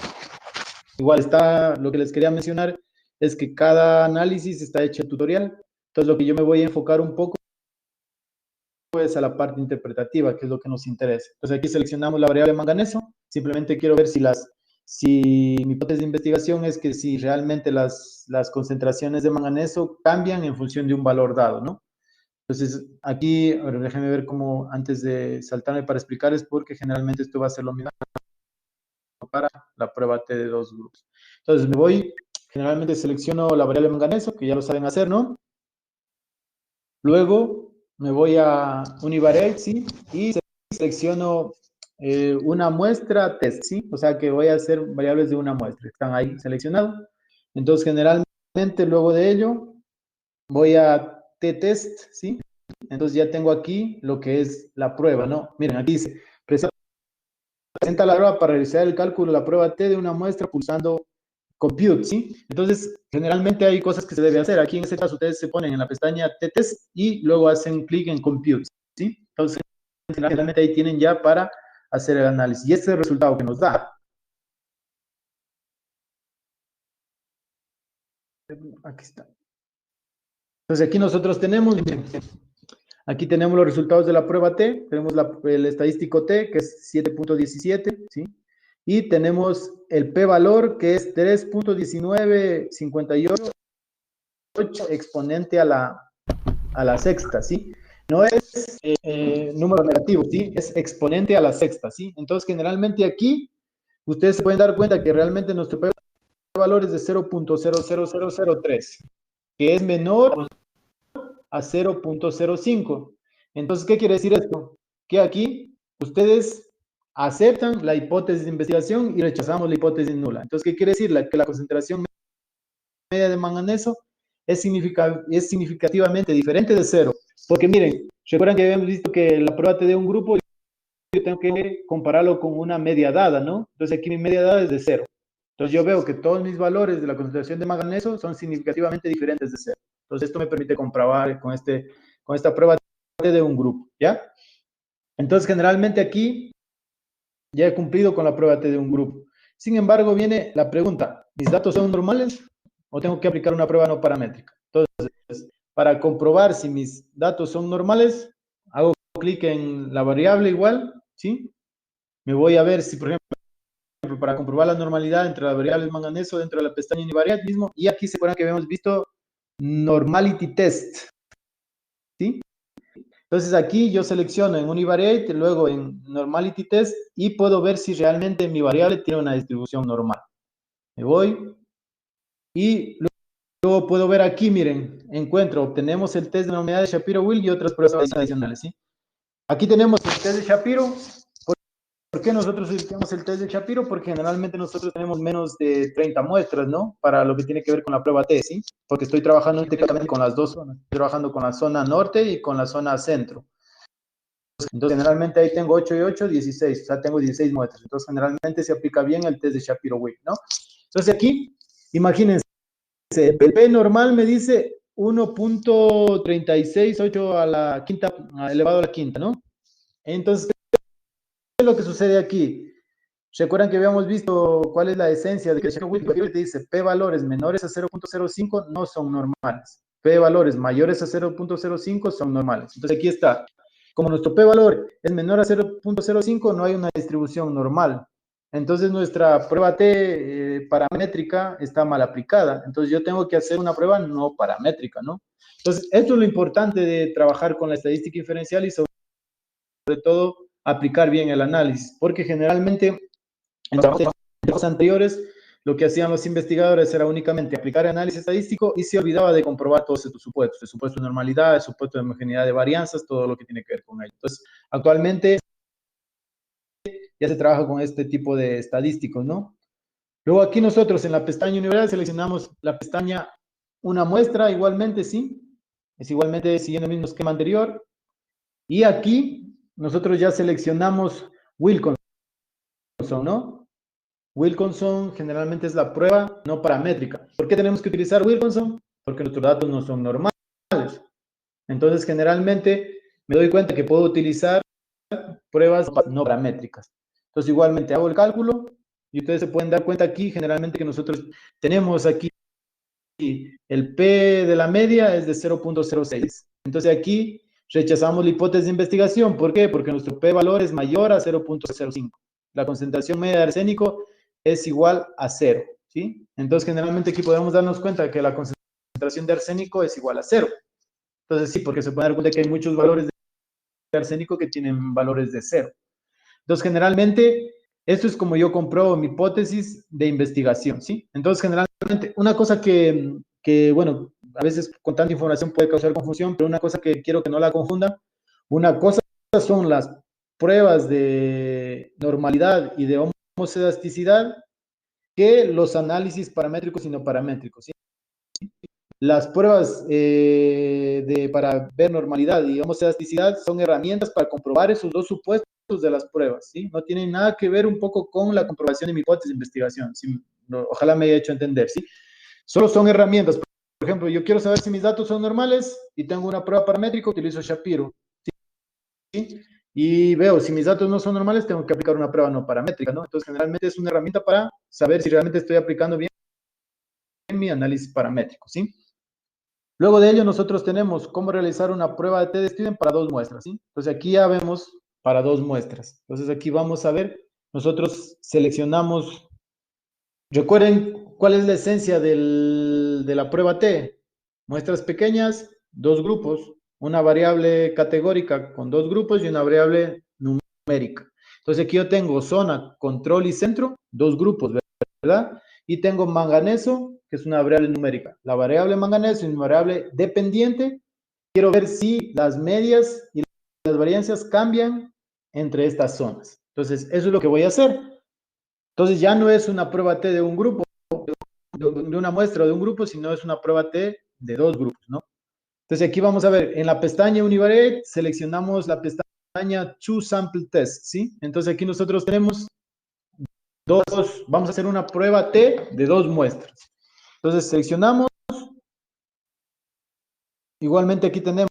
Igual está, lo que les quería mencionar es que cada análisis está hecho en tutorial. Entonces, lo que yo me voy a enfocar un poco es a la parte interpretativa, que es lo que nos interesa. Entonces, aquí seleccionamos la variable manganeso. Simplemente quiero ver si mi hipótesis de investigación es que si realmente las concentraciones de manganeso cambian en función de un valor dado, ¿no? Entonces, aquí, a ver, déjenme ver cómo, antes de saltarme para explicar, es porque generalmente esto va a ser lo mismo para la prueba T de dos grupos. Entonces, generalmente selecciono la variable manganeso, que ya lo saben hacer, ¿no? Luego me voy a Univariate, ¿sí? Y selecciono una muestra test, ¿sí? O sea que voy a hacer variables de una muestra. Están ahí seleccionados. Entonces, generalmente, luego de ello, voy a t-test, ¿sí? Entonces ya tengo aquí lo que es la prueba, ¿no? Miren, aquí dice, presenta la prueba para realizar el cálculo de la prueba T de una muestra pulsando compute, ¿sí? Entonces, generalmente hay cosas que se debe hacer. Aquí en este caso ustedes se ponen en la pestaña t-test y luego hacen clic en compute, ¿sí? Entonces, generalmente ahí tienen ya para hacer el análisis. Y este es el resultado que nos da. Aquí está. Entonces, aquí nosotros tenemos, aquí tenemos los resultados de la prueba T, tenemos el estadístico T, que es 7.17, ¿sí? Y tenemos el p-valor, que es 3.1958 exponente a la sexta, ¿sí? No es número negativo, ¿sí? Es exponente a la sexta, ¿sí? Entonces, generalmente aquí, ustedes se pueden dar cuenta que realmente nuestro p-valor es de 0.00003, que es menor a 0.05. Entonces, ¿qué quiere decir esto? Que aquí ustedes aceptan la hipótesis de investigación y rechazamos la hipótesis nula. Entonces, ¿qué quiere decir? Que la concentración media de manganeso es significativamente diferente de cero. Porque miren, recuerdan que habíamos visto que la prueba te da un grupo y yo tengo que compararlo con una media dada, ¿no? Entonces aquí mi media dada es de cero. Entonces yo veo que todos mis valores de la concentración de manganeso son significativamente diferentes de cero. Entonces esto me permite comprobar con esta prueba de un grupo, ¿ya? Entonces generalmente aquí ya he cumplido con la prueba T de un grupo. Sin embargo, viene la pregunta, ¿mis datos son normales o tengo que aplicar una prueba no paramétrica? Entonces, para comprobar si mis datos son normales, hago clic en la variable igual, ¿sí? Me voy a ver si, por ejemplo, para comprobar la normalidad entre las variables manganeso dentro de la pestaña univariate mismo, y aquí se acuerdan que habíamos visto normality test, ¿sí? Entonces aquí yo selecciono en univariate, luego en normality test y puedo ver si realmente mi variable tiene una distribución normal. Me voy y luego puedo ver aquí, miren, obtenemos el test de la unidad de Shapiro-Wilk y otras pruebas adicionales, ¿sí? Aquí tenemos el test de Shapiro. ¿Por qué nosotros utilizamos el test de Shapiro? Porque generalmente nosotros tenemos menos de 30 muestras, ¿no? Para lo que tiene que ver con la prueba T, ¿sí? Porque estoy trabajando íntegramente con las dos zonas. Estoy trabajando con la zona norte y con la zona centro. Entonces, generalmente ahí tengo 8 y 8, 16. O sea, tengo 16 muestras. Entonces, generalmente se aplica bien el test de Shapiro-Wilk, ¿no? Entonces, aquí, imagínense, el P normal me dice 1.368 a la quinta, elevado a la quinta, ¿no? Entonces, ¿qué es lo que sucede aquí? ¿Recuerdan que habíamos visto cuál es la esencia de que Shapiro-Wilk te dice P valores menores a 0.05 no son normales? P valores mayores a 0.05 son normales. Entonces, aquí está. Como nuestro p-valor es menor a 0.05, no hay una distribución normal. Entonces nuestra prueba T paramétrica está mal aplicada. Entonces yo tengo que hacer una prueba no paramétrica, ¿no? Entonces esto es lo importante de trabajar con la estadística inferencial y sobre todo aplicar bien el análisis, porque generalmente en trabajos anteriores lo que hacían los investigadores era únicamente aplicar análisis estadístico y se olvidaba de comprobar todos estos supuestos, el supuesto de normalidad, el supuesto de homogeneidad de varianzas, todo lo que tiene que ver con ello. Entonces, actualmente ya se trabaja con este tipo de estadísticos, ¿no? Luego aquí nosotros en la pestaña universal seleccionamos la pestaña una muestra, igualmente, sí, es igualmente siguiendo el mismo esquema anterior. Y aquí nosotros ya seleccionamos Wilkinson, ¿no? Wilkinson generalmente es la prueba no paramétrica. ¿Por qué tenemos que utilizar Wilkinson? Porque nuestros datos no son normales. Entonces, generalmente me doy cuenta que puedo utilizar pruebas no paramétricas. Entonces, igualmente hago el cálculo Y ustedes se pueden dar cuenta aquí, generalmente, que nosotros tenemos aquí el P de la media es de 0.06. Entonces aquí rechazamos la hipótesis de investigación. ¿Por qué? Porque nuestro P valor es mayor a 0.05. La concentración media de arsénico es igual a 0. ¿Sí? Entonces generalmente aquí podemos darnos cuenta que la concentración de arsénico es igual a 0. Entonces sí, porque se puede dar cuenta que hay muchos valores de arsénico que tienen valores de 0. Entonces generalmente esto es como yo compruebo mi hipótesis de investigación, ¿sí? Entonces, generalmente, una cosa bueno, a veces con tanta información puede causar confusión, pero una cosa que quiero que no la confunda, una cosa son las pruebas de normalidad y de homoscedaticidad que los análisis paramétricos y no paramétricos, ¿sí? Las pruebas para ver normalidad y homoscedaticidad son herramientas para comprobar esos dos supuestos de las pruebas, ¿sí? No tienen nada que ver un poco con la comprobación de mi hipótesis de investigación, ¿sí? Ojalá me haya hecho entender, ¿sí? Solo son herramientas. Por ejemplo, yo quiero saber si mis datos son normales y tengo una prueba paramétrica, utilizo Shapiro, ¿sí? Y veo si mis datos no son normales, tengo que aplicar una prueba no paramétrica, ¿no? Entonces, generalmente es una herramienta para saber si realmente estoy aplicando bien mi análisis paramétrico, ¿sí? Luego de ello, nosotros tenemos cómo realizar una prueba de t-Student para dos muestras, ¿sí? Entonces, aquí ya vemos para dos muestras. Entonces, aquí vamos a ver, nosotros seleccionamos, recuerden cuál es la esencia de la prueba T. Muestras pequeñas, dos grupos, una variable categórica con dos grupos y una variable numérica. Entonces, aquí yo tengo zona, control y centro, dos grupos, ¿verdad? Y tengo manganeso, que es una variable numérica. La variable manganeso es una variable dependiente. Quiero ver si las medias y las variancias cambian entre estas zonas. Entonces, eso es lo que voy a hacer. Entonces, ya no es una prueba T de un grupo, de una muestra o de un grupo, sino es una prueba T de dos grupos, ¿no? Entonces, aquí vamos a ver, en la pestaña Univariate seleccionamos la pestaña Two Sample Test, ¿sí? Entonces, aquí nosotros tenemos vamos a hacer una prueba T de dos muestras. Entonces seleccionamos, igualmente aquí tenemos,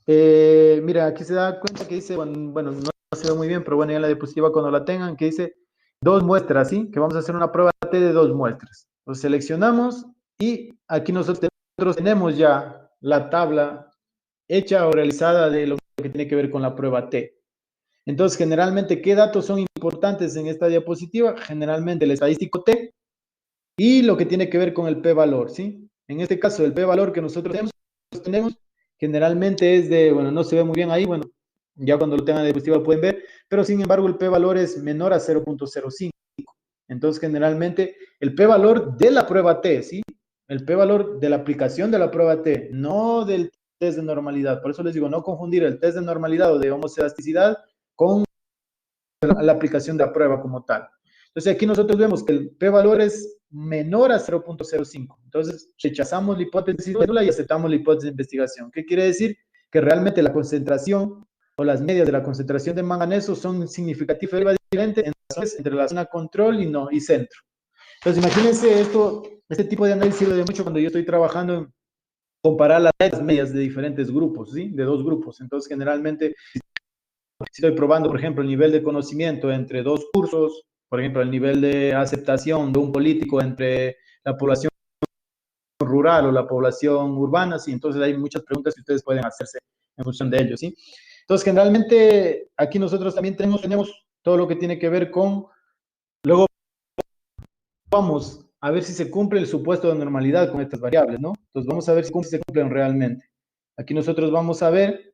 mira, aquí se da cuenta que dice, bueno, no se ve muy bien, pero bueno, ya en la diapositiva cuando la tengan, que dice dos muestras, ¿sí? Que vamos a hacer una prueba T de dos muestras. Entonces seleccionamos y aquí nosotros tenemos ya la tabla hecha o realizada de lo que tiene que ver con la prueba T. Entonces, generalmente, ¿qué datos son importantes en esta diapositiva? Generalmente el estadístico T y lo que tiene que ver con el p-valor, ¿sí? En este caso, el p-valor que nosotros tenemos generalmente es de, bueno, no se ve muy bien ahí, bueno, ya cuando lo tengan en la diapositiva pueden ver, pero sin embargo el p-valor es menor a 0.05. Entonces, generalmente, el p-valor de la prueba T, ¿sí? El p-valor de la aplicación de la prueba T, no del test de normalidad. Por eso les digo, no confundir el test de normalidad o de homocelasticidad con la aplicación de la prueba como tal. Entonces, aquí nosotros vemos que el p-valor es menor a 0.05. Entonces, rechazamos la hipótesis y aceptamos la hipótesis de investigación. ¿Qué quiere decir? Que realmente la concentración o las medias de la concentración de manganeso son significativamente diferentes entre la zona control y centro. Entonces, imagínense este tipo de análisis sirve de mucho cuando yo estoy trabajando en comparar las medias de diferentes grupos, ¿sí? De dos grupos. Entonces, generalmente, si estoy probando, por ejemplo, el nivel de conocimiento entre dos cursos, por ejemplo, el nivel de aceptación de un político entre la población rural o la población urbana, sí, entonces hay muchas preguntas que ustedes pueden hacerse en función de ello, ¿sí? Entonces, generalmente, aquí nosotros también tenemos todo lo que tiene que ver con, luego vamos a ver si se cumple el supuesto de normalidad con estas variables, ¿no? Entonces, vamos a ver si se cumplen realmente. Aquí nosotros vamos a ver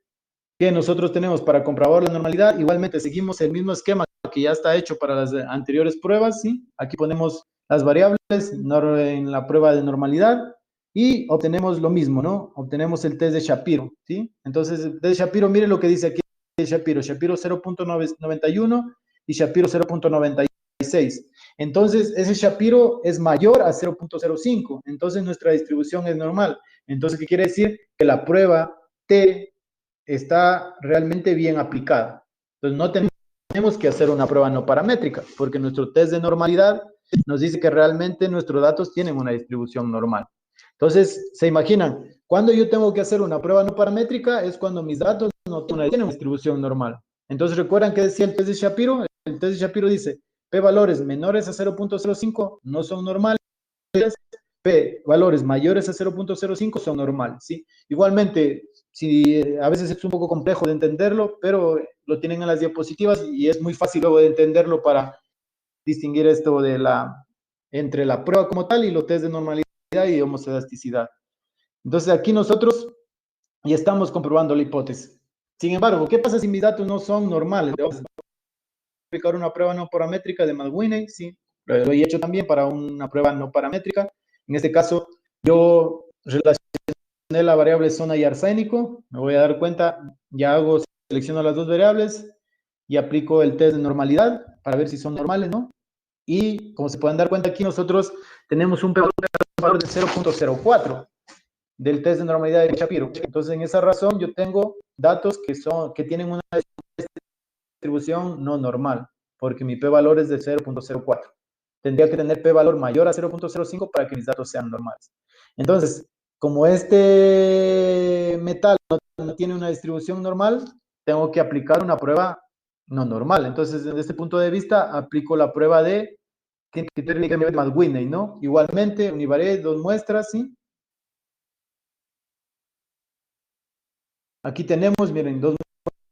que nosotros tenemos para comprobar la normalidad. Igualmente seguimos el mismo esquema que ya está hecho para las anteriores pruebas, ¿sí? Aquí ponemos las variables en la prueba de normalidad y obtenemos lo mismo, ¿no? Obtenemos el test de Shapiro, ¿sí? Entonces, el test de Shapiro, mire lo que dice aquí Shapiro 0.91 y Shapiro 0.96. Entonces, ese Shapiro es mayor a 0.05. Entonces, nuestra distribución es normal. Entonces, ¿qué quiere decir? Que la prueba T está realmente bien aplicada. Entonces, no tenemos que hacer una prueba no paramétrica, porque nuestro test de normalidad nos dice que realmente nuestros datos tienen una distribución normal. Entonces, ¿se imaginan? Cuando yo tengo que hacer una prueba no paramétrica es cuando mis datos no tienen una distribución normal. Entonces, ¿recuerdan qué decía el test de Shapiro? El test de Shapiro dice, P valores menores a 0.05 no son normales, P valores mayores a 0.05 son normales, ¿sí? Igualmente, si a veces es un poco complejo de entenderlo, pero lo tienen en las diapositivas y es muy fácil luego de entenderlo para distinguir esto entre la prueba como tal y los test de normalidad y homoelasticidad. Entonces aquí nosotros ya estamos comprobando la hipótesis. Sin embargo, ¿qué pasa si mis datos no son normales? Vamos a aplicar una prueba no paramétrica de Maldwiney, sí, lo he hecho también para una prueba no paramétrica. En este caso, yo relacioné la variable zona y arsénico, me voy a dar cuenta, selecciono las dos variables y aplico el test de normalidad para ver si son normales, ¿no? Y como se pueden dar cuenta aquí, nosotros tenemos un valor de 0.04 del test de normalidad de Shapiro. Entonces, en esa razón, yo tengo datos que tienen una distribución no normal, porque mi p-valor es de 0.04. Tendría que tener p-valor mayor a 0.05 para que mis datos sean normales. Entonces, como este metal no tiene una distribución normal, tengo que aplicar una prueba no normal. Entonces, desde este punto de vista, aplico la prueba de técnicamente Maldwiney, ¿no? Igualmente, univariate, dos muestras, ¿sí? Aquí tenemos, miren, dos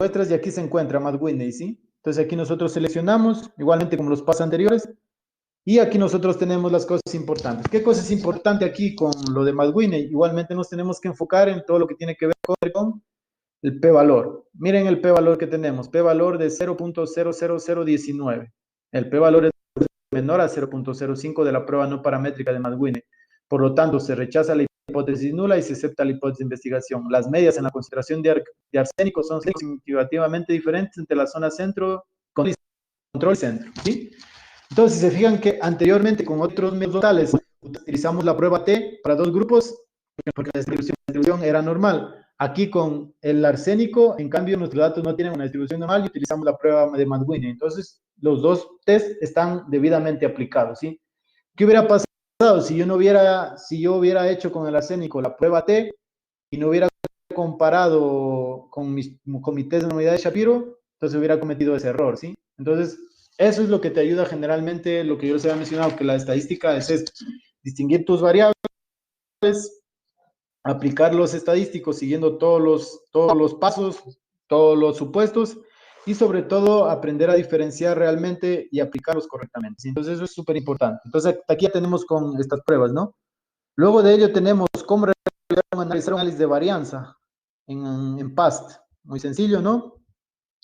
muestras y aquí se encuentra Maldwiney, ¿sí? Entonces aquí nosotros seleccionamos, igualmente como los pasos anteriores, y aquí nosotros tenemos las cosas importantes. ¿Qué cosa es importante aquí con lo de Maldwiney? Igualmente nos tenemos que enfocar en todo lo que tiene que ver con el p-valor. Miren el p-valor que tenemos, p-valor de 0.00019. El p-valor es menor a 0.05 de la prueba no paramétrica de Maldwiney. Por lo tanto, se rechaza la hipótesis nula y se acepta la hipótesis de investigación. Las medias en la concentración de arsénico son significativamente diferentes entre la zona centro, control y centro, ¿sí? Entonces, si se fijan que anteriormente con otros métodos totales utilizamos la prueba T para dos grupos porque la distribución era normal. Aquí con el arsénico, en cambio, nuestros datos no tienen una distribución normal y utilizamos la prueba de Maldwiney. Entonces, los dos test están debidamente aplicados, ¿sí? ¿Qué hubiera pasado si yo hubiera hecho con el arsénico la prueba T y no hubiera comparado con mi test de normalidad de Shapiro? Entonces hubiera cometido ese error, ¿sí? Entonces, eso es lo que te ayuda generalmente, lo que yo les había mencionado, que la estadística es distinguir tus variables, aplicar los estadísticos siguiendo todos los pasos, todos los supuestos y sobre todo aprender a diferenciar realmente y aplicarlos correctamente. Entonces eso es súper importante. Entonces aquí ya tenemos con estas pruebas, ¿no? Luego de ello tenemos cómo realizar un análisis de varianza en PAST. Muy sencillo, ¿no?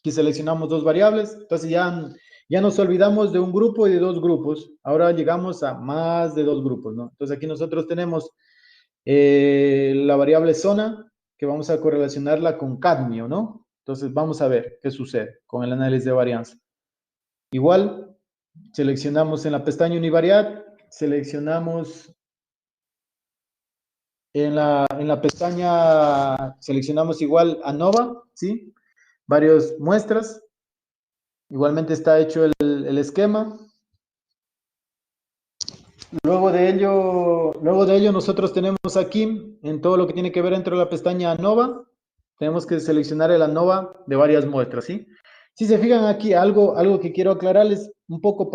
Aquí seleccionamos dos variables, entonces ya nos olvidamos de un grupo y de dos grupos. Ahora llegamos a más de dos grupos, ¿no? Entonces aquí nosotros tenemos la variable zona, que vamos a correlacionarla con cadmio, ¿no? Entonces vamos a ver qué sucede con el análisis de varianza. Igual, seleccionamos en la pestaña univariate, seleccionamos en la pestaña, seleccionamos igual ANOVA, ¿sí? Varias muestras. Igualmente está hecho el esquema. Luego de ello nosotros tenemos aquí, en todo lo que tiene que ver dentro de la pestaña ANOVA, tenemos que seleccionar el ANOVA de varias muestras, ¿sí? Si se fijan aquí, algo que quiero aclararles un poco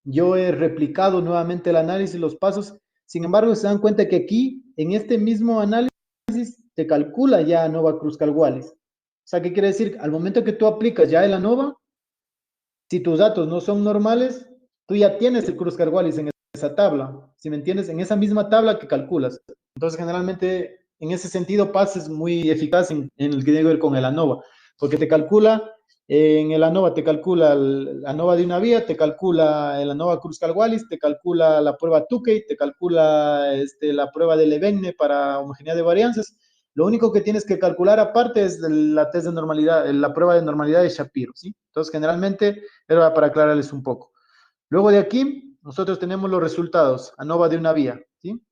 yo he replicado nuevamente el análisis, los pasos, sin embargo, se dan cuenta que aquí, en este mismo análisis, te calcula ya ANOVA Kruskal-Wallis. O sea, ¿qué quiere decir? Al momento que tú aplicas ya el ANOVA, si tus datos no son normales, tú ya tienes el Kruskal-Wallis en esa tabla, si me entiendes, en esa misma tabla que calculas. Entonces, generalmente, en ese sentido, PAS es muy eficaz en el que tiene que ver con el ANOVA, porque te calcula, en el ANOVA te calcula el ANOVA de una vía, te calcula el ANOVA Kruskal-Wallis, te calcula la prueba Tukey, te calcula la prueba de Levene para homogeneidad de varianzas. Lo único que tienes que calcular aparte es la test de normalidad, la prueba de normalidad de Shapiro, ¿sí? Entonces, generalmente, era para aclararles un poco. Luego de aquí, nosotros tenemos los resultados, ANOVA de una vía, ¿sí?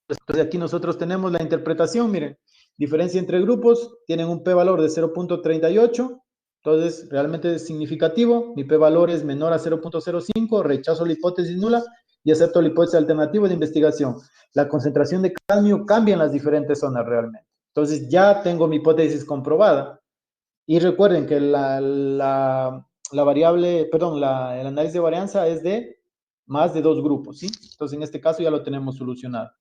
Entonces, aquí nosotros tenemos la interpretación, miren, diferencia entre grupos, tienen un p-valor de 0.38, entonces, realmente es significativo, mi p-valor es menor a 0.05, rechazo la hipótesis nula y acepto la hipótesis alternativa de investigación. La concentración de cadmio cambia en las diferentes zonas realmente. Entonces, ya tengo mi hipótesis comprobada. Y recuerden que la variable, perdón, el análisis de varianza es de más de 2 grupos, ¿sí? Entonces, en este caso ya lo tenemos solucionado.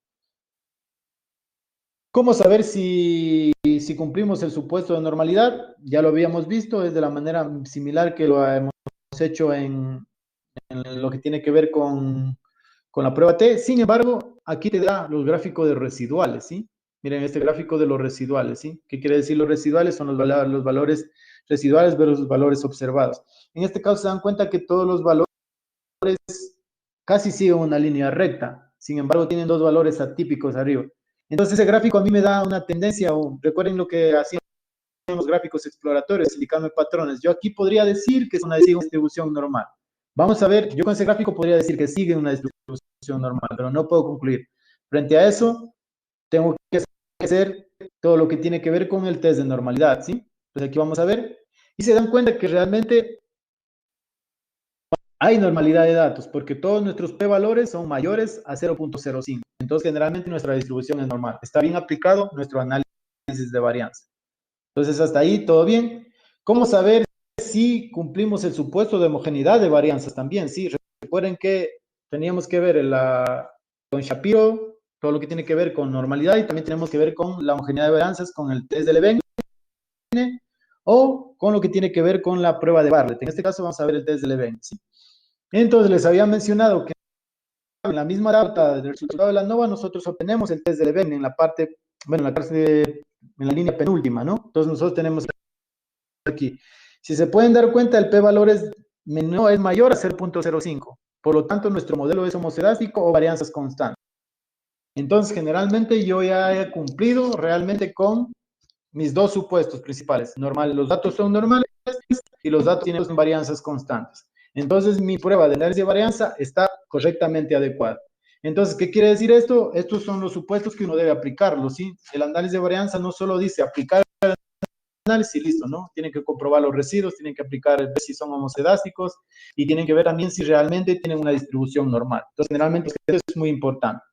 ¿Cómo saber si cumplimos el supuesto de normalidad? Ya lo habíamos visto, es de la manera similar que lo hemos hecho en lo que tiene que ver con la prueba T. Sin embargo, aquí te da los gráficos de residuales, ¿sí? Miren este gráfico de los residuales, ¿sí? ¿Qué quiere decir los residuales? Son los valores residuales versus los valores observados. En este caso se dan cuenta que todos los valores casi siguen una línea recta. Sin embargo, tienen dos valores atípicos arriba. Entonces, ese gráfico a mí me da una tendencia, o recuerden lo que hacían los gráficos exploratorios, indicando patrones. Yo aquí podría decir que es una distribución normal. Vamos a ver, yo con ese gráfico podría decir que sigue una distribución normal, pero no puedo concluir. Frente a eso, tengo que hacer todo lo que tiene que ver con el test de normalidad, ¿sí? Entonces aquí vamos a ver, y se dan cuenta que realmente hay normalidad de datos, porque todos nuestros p-valores son mayores a 0.05. Entonces, generalmente nuestra distribución es normal. Está bien aplicado nuestro análisis de varianza. Entonces, hasta ahí todo bien. ¿Cómo saber si cumplimos el supuesto de homogeneidad de varianzas también? Sí, recuerden que teníamos que ver con Shapiro, todo lo que tiene que ver con normalidad, y también tenemos que ver con la homogeneidad de varianzas con el test de Levene, o con lo que tiene que ver con la prueba de Bartlett. En este caso vamos a ver el test de Levene, ¿sí? Entonces, les había mencionado que en la misma data del resultado de la ANOVA, nosotros obtenemos el test de Levene en la parte, bueno, en la línea penúltima, ¿no? Entonces, nosotros tenemos aquí. Si se pueden dar cuenta, el p-valor es mayor a 0.05. Por lo tanto, nuestro modelo es homocedástico o varianzas constantes. Entonces, generalmente yo ya he cumplido realmente con mis dos supuestos principales. Los datos son normales y los datos tienen varianzas constantes. Entonces, mi prueba de análisis de varianza está correctamente adecuada. Entonces, ¿qué quiere decir esto? Estos son los supuestos que uno debe aplicarlo, ¿sí? El análisis de varianza no solo dice aplicar el análisis y listo, ¿no? Tienen que comprobar los residuos, tienen que aplicar, ver si son homocedásticos y tienen que ver también si realmente tienen una distribución normal. Entonces, generalmente, eso es muy importante.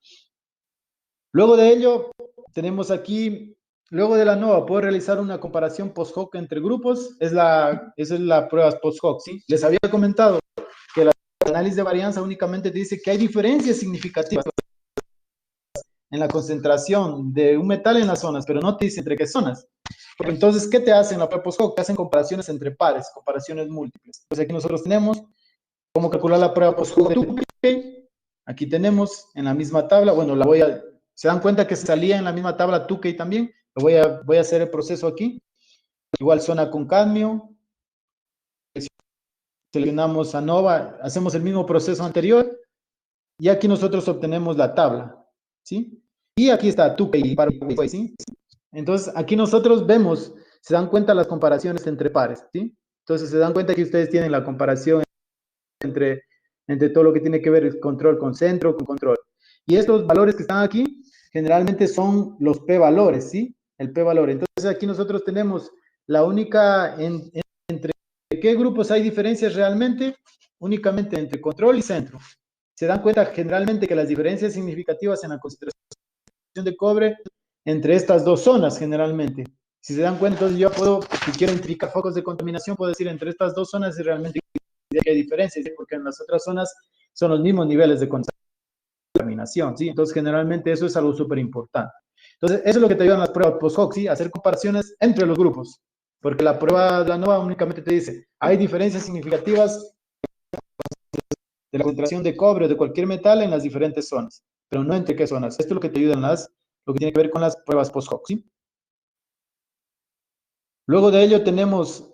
Luego de ello, tenemos aquí, luego de la ANOVA, puedo realizar una comparación post-hoc entre grupos. Esa es la prueba post-hoc, ¿sí? Les había comentado que el análisis de varianza únicamente te dice que hay diferencias significativas en la concentración de un metal en las zonas, pero no te dice entre qué zonas. Porque entonces, ¿qué te hacen la prueba post-hoc? Te hacen comparaciones entre pares, comparaciones múltiples. Entonces, aquí nosotros tenemos cómo calcular la prueba post-hoc de Tukey. Aquí tenemos en la misma tabla, bueno, ¿se dan cuenta que salía en la misma tabla Tukey también? Voy a hacer el proceso aquí. Igual zona con cadmio. Seleccionamos ANOVA, hacemos el mismo proceso anterior. Y aquí nosotros obtenemos la tabla, ¿sí? Y aquí está Tukey, ¿sí? Entonces, aquí nosotros vemos, se dan cuenta las comparaciones entre pares, ¿sí? Entonces, se dan cuenta que ustedes tienen la comparación entre todo lo que tiene que ver el control con centro, con control. Y estos valores que están aquí, generalmente son los p-valores, ¿sí? El p-valor. Entonces, aquí nosotros tenemos la única, entre qué grupos hay diferencias realmente, únicamente entre control y centro. Se dan cuenta generalmente que las diferencias significativas en la concentración de cobre entre estas dos zonas, generalmente. Si se dan cuenta, entonces yo puedo, si quiero identificar focos de contaminación, puedo decir entre estas dos zonas y realmente hay diferencias, porque en las otras zonas son los mismos niveles de contaminación, ¿sí? Entonces, generalmente eso es algo súper importante. Entonces, eso es lo que te ayudan las pruebas post-hoc, ¿sí? Hacer comparaciones entre los grupos, porque la prueba de la ANOVA únicamente te dice, hay diferencias significativas de la concentración de cobre o de cualquier metal en las diferentes zonas, pero no entre qué zonas. Esto es lo que te ayuda en lo que tiene que ver con las pruebas post-hoc, ¿sí? Luego de ello tenemos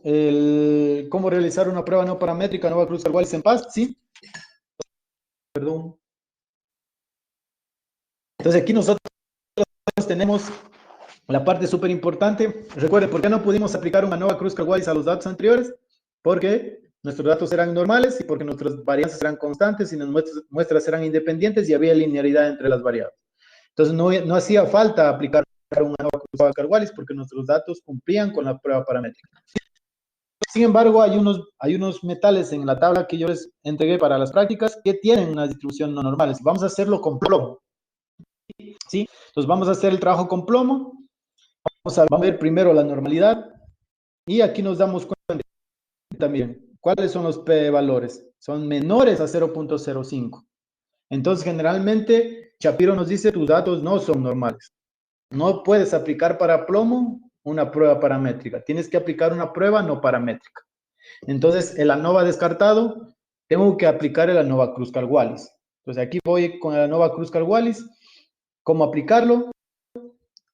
cómo realizar una prueba no paramétrica, ANOVA Kruskal-Wallis en PAST, ¿sí? Perdón. Entonces aquí nosotros tenemos la parte súper importante. Recuerden, ¿por qué no pudimos aplicar una ANOVA Kruskal-Wallis a los datos anteriores? Porque nuestros datos eran normales y porque nuestras varianzas eran constantes y nuestras muestras eran independientes y había linearidad entre las variables. Entonces no hacía falta aplicar una ANOVA Kruskal-Wallis porque nuestros datos cumplían con la prueba paramétrica. Sin embargo, hay unos metales en la tabla que yo les entregué para las prácticas que tienen una distribución no normal. Vamos a hacerlo con plomo, ¿sí? Entonces vamos a hacer el trabajo con plomo. Vamos a ver primero la normalidad y aquí nos damos cuenta también ¿cuáles son los p-valores? Son menores a 0.05. Entonces, generalmente, Shapiro nos dice, tus datos no son normales. No puedes aplicar para plomo una prueba paramétrica. Tienes que aplicar una prueba no paramétrica. Entonces, el ANOVA descartado, tengo que aplicar el ANOVA Kruskal-Wallis. Entonces, aquí voy con el ANOVA Kruskal-Wallis. ¿Cómo aplicarlo?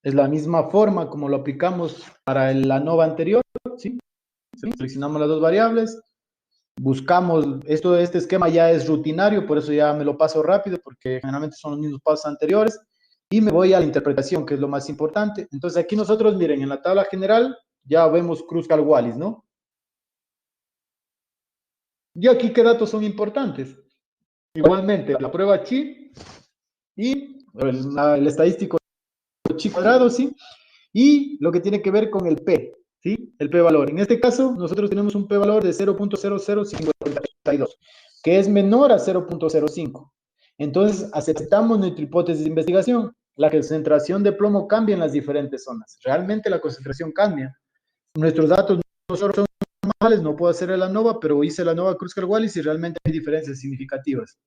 Es la misma forma como lo aplicamos para el ANOVA anterior, ¿sí? Seleccionamos las dos variables, buscamos, este esquema ya es rutinario, por eso ya me lo paso rápido, porque generalmente son los mismos pasos anteriores, y me voy a la interpretación, que es lo más importante. Entonces aquí nosotros, miren, en la tabla general ya vemos Kruskal-Wallis, ¿no? Y aquí, ¿qué datos son importantes? Igualmente, la prueba chi y el estadístico chi cuadrado, ¿sí? Y lo que tiene que ver con el P, ¿sí? El P-valor. En este caso, nosotros tenemos un P-valor de 0.0052, que es menor a 0.05. Entonces, aceptamos nuestra hipótesis de investigación. La concentración de plomo cambia en las diferentes zonas. Realmente la concentración cambia. Nuestros datos no son normales, no puedo hacer el ANOVA, pero hice la ANOVA Kruskal-Wallis y realmente hay diferencias significativas.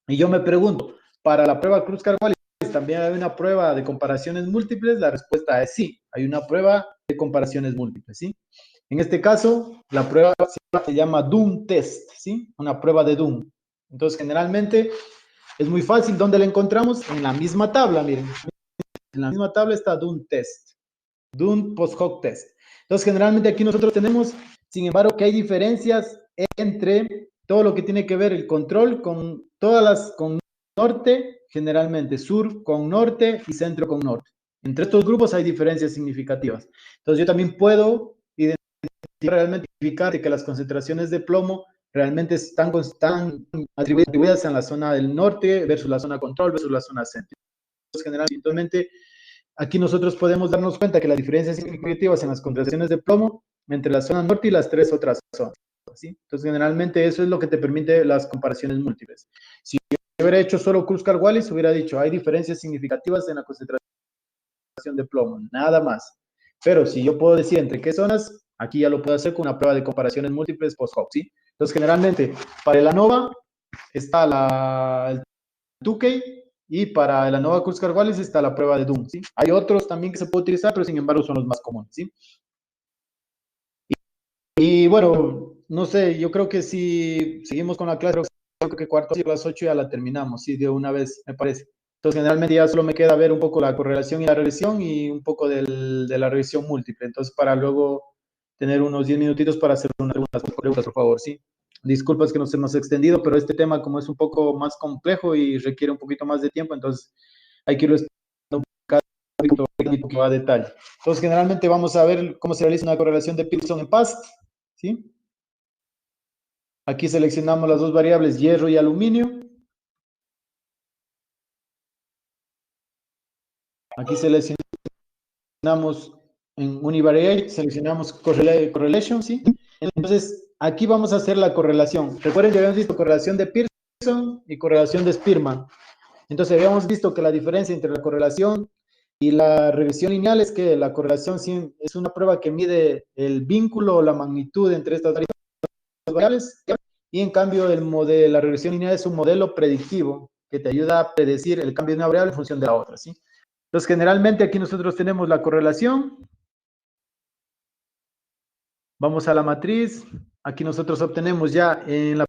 Y yo me pregunto, para la prueba Kruskal-Wallis, ¿también hay una prueba de comparaciones múltiples? La respuesta es sí, hay una prueba de comparaciones múltiples, ¿sí? En este caso, la prueba se llama Doom Test, ¿sí? Una prueba de Doom. Entonces, generalmente, es muy fácil. ¿Dónde la encontramos? En la misma tabla, miren. En la misma tabla está Doom Test, Doom Post Hoc Test. Entonces, generalmente aquí nosotros tenemos, sin embargo, que hay diferencias entre todo lo que tiene que ver el control con todas las, con norte, generalmente sur con norte y centro con norte. Entre estos grupos hay diferencias significativas. Entonces, yo también puedo identificar que las concentraciones de plomo realmente están atribuidas en la zona del norte versus la zona control versus la zona centro. Entonces, generalmente, aquí nosotros podemos darnos cuenta que las diferencias significativas en las concentraciones de plomo entre la zona norte y las tres otras zonas, ¿sí? Entonces, generalmente eso es lo que te permite las comparaciones múltiples. Si yo hubiera hecho solo Kruskal-Wallis, hubiera dicho, hay diferencias significativas en la concentración de plomo, nada más. Pero si yo puedo decir entre qué zonas, aquí ya lo puedo hacer con una prueba de comparaciones múltiples post-hoc, ¿sí? Entonces, generalmente, para el ANOVA está el Tukey, y para el ANOVA Kruskal-Wallis está la prueba de Doom, ¿sí? Hay otros también que se puede utilizar, pero sin embargo son los más comunes, ¿sí? Y bueno, no sé, yo creo que si seguimos con la clase, creo que cuarto y las 8 ya la terminamos, ¿sí? De una vez, me parece. Entonces, generalmente ya solo me queda ver un poco la correlación y la regresión y un poco de la regresión múltiple. Entonces, para luego tener unos 10 minutitos para hacer unas preguntas, por favor, ¿sí? Disculpas que nos hemos extendido, pero este tema como es un poco más complejo y requiere un poquito más de tiempo, entonces hay que irlo explicando cada poquito a detalle. Entonces, generalmente vamos a ver cómo se realiza una correlación de Pearson en PAST, ¿sí? Aquí seleccionamos las dos variables hierro y aluminio. Aquí seleccionamos en univariate, seleccionamos correlation, ¿sí? Entonces, aquí vamos a hacer la correlación. Recuerden que habíamos visto correlación de Pearson y correlación de Spearman. Entonces, habíamos visto que la diferencia entre la correlación y la regresión lineal es que la correlación es una prueba que mide el vínculo o la magnitud entre estas variables, y en cambio la regresión lineal es un modelo predictivo que te ayuda a predecir el cambio de una variable en función de la otra, ¿sí? Entonces, generalmente aquí nosotros tenemos la correlación. Vamos a la matriz. Aquí nosotros obtenemos ya en la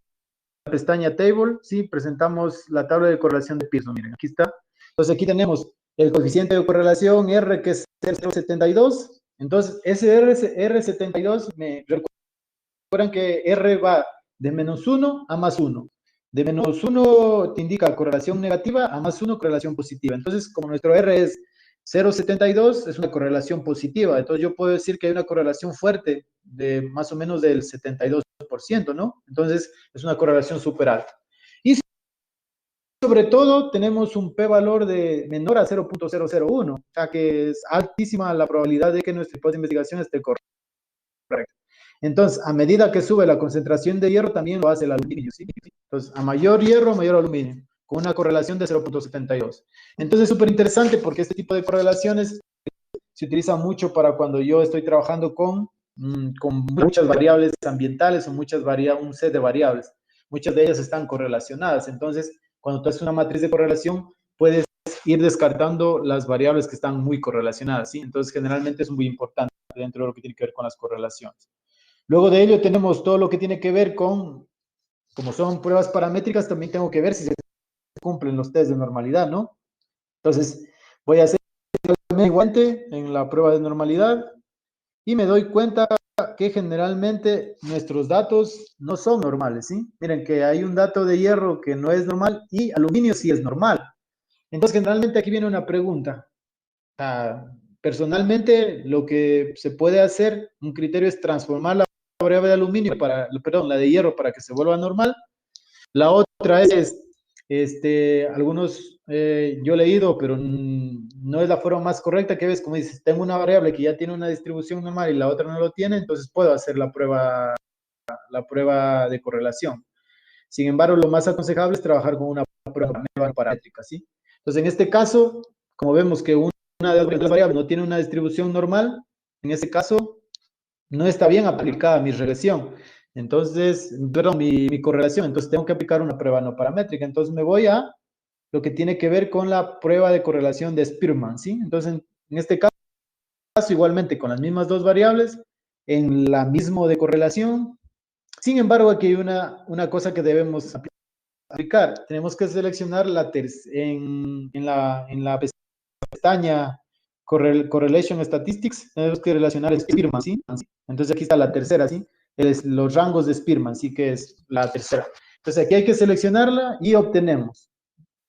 pestaña Table, ¿sí? Presentamos la tabla de correlación de Pearson. Miren, aquí está. Entonces, aquí tenemos el coeficiente de correlación R, que es 0.72. Entonces, ese R72, me recuerdan que R va de -1 a +1. De -1 te indica correlación negativa, a +1 correlación positiva. Entonces, como nuestro R es 0.72, es una correlación positiva. Entonces, yo puedo decir que hay una correlación fuerte de más o menos del 72%, ¿no? Entonces, es una correlación súper alta. Y sobre todo, tenemos un p-valor de menor a 0.001, o sea que es altísima la probabilidad de que nuestra hipótesis de investigación esté correcta. Entonces, a medida que sube la concentración de hierro, también lo hace el aluminio, ¿sí? Entonces, a mayor hierro, mayor aluminio, con una correlación de 0.72. Entonces, es súper interesante porque este tipo de correlaciones se utiliza mucho para cuando yo estoy trabajando con con muchas variables ambientales o un set de variables. Muchas de ellas están correlacionadas. Entonces, cuando tú haces una matriz de correlación, puedes ir descartando las variables que están muy correlacionadas, ¿sí? Entonces, generalmente es muy importante dentro de lo que tiene que ver con las correlaciones. Luego de ello tenemos todo lo que tiene que ver con, como son pruebas paramétricas, también tengo que ver si se cumplen los test de normalidad, ¿no? Entonces, voy a hacer igualmente en la prueba de normalidad y me doy cuenta que generalmente nuestros datos no son normales, ¿sí? Miren que hay un dato de hierro que no es normal y aluminio sí es normal. Entonces, generalmente aquí viene una pregunta. Personalmente, lo que se puede hacer, un criterio es transformar la variable de aluminio la de hierro para que se vuelva normal. La otra es, yo he leído, pero no es la forma más correcta que ves, como dices, tengo una variable que ya tiene una distribución normal y la otra no lo tiene, entonces puedo hacer la prueba de correlación. Sin embargo, lo más aconsejable es trabajar con una prueba paramétrica, ¿sí? Entonces, en este caso, como vemos que una de las variables no tiene una distribución normal, en ese caso, no está bien aplicada mi regresión. Entonces, perdón, mi correlación. Entonces, tengo que aplicar una prueba no paramétrica. Entonces, me voy a lo que tiene que ver con la prueba de correlación de Spearman, ¿sí? Entonces, en este caso, igualmente, con las mismas dos variables, en la misma de correlación. Sin embargo, aquí hay una cosa que debemos aplicar. Tenemos que seleccionar en la pestaña Correlation Statistics, tenemos que relacionar Spearman, ¿sí? Entonces aquí está la tercera, ¿sí? Los rangos de Spearman, ¿sí? Que es la tercera. Entonces aquí hay que seleccionarla y obtenemos.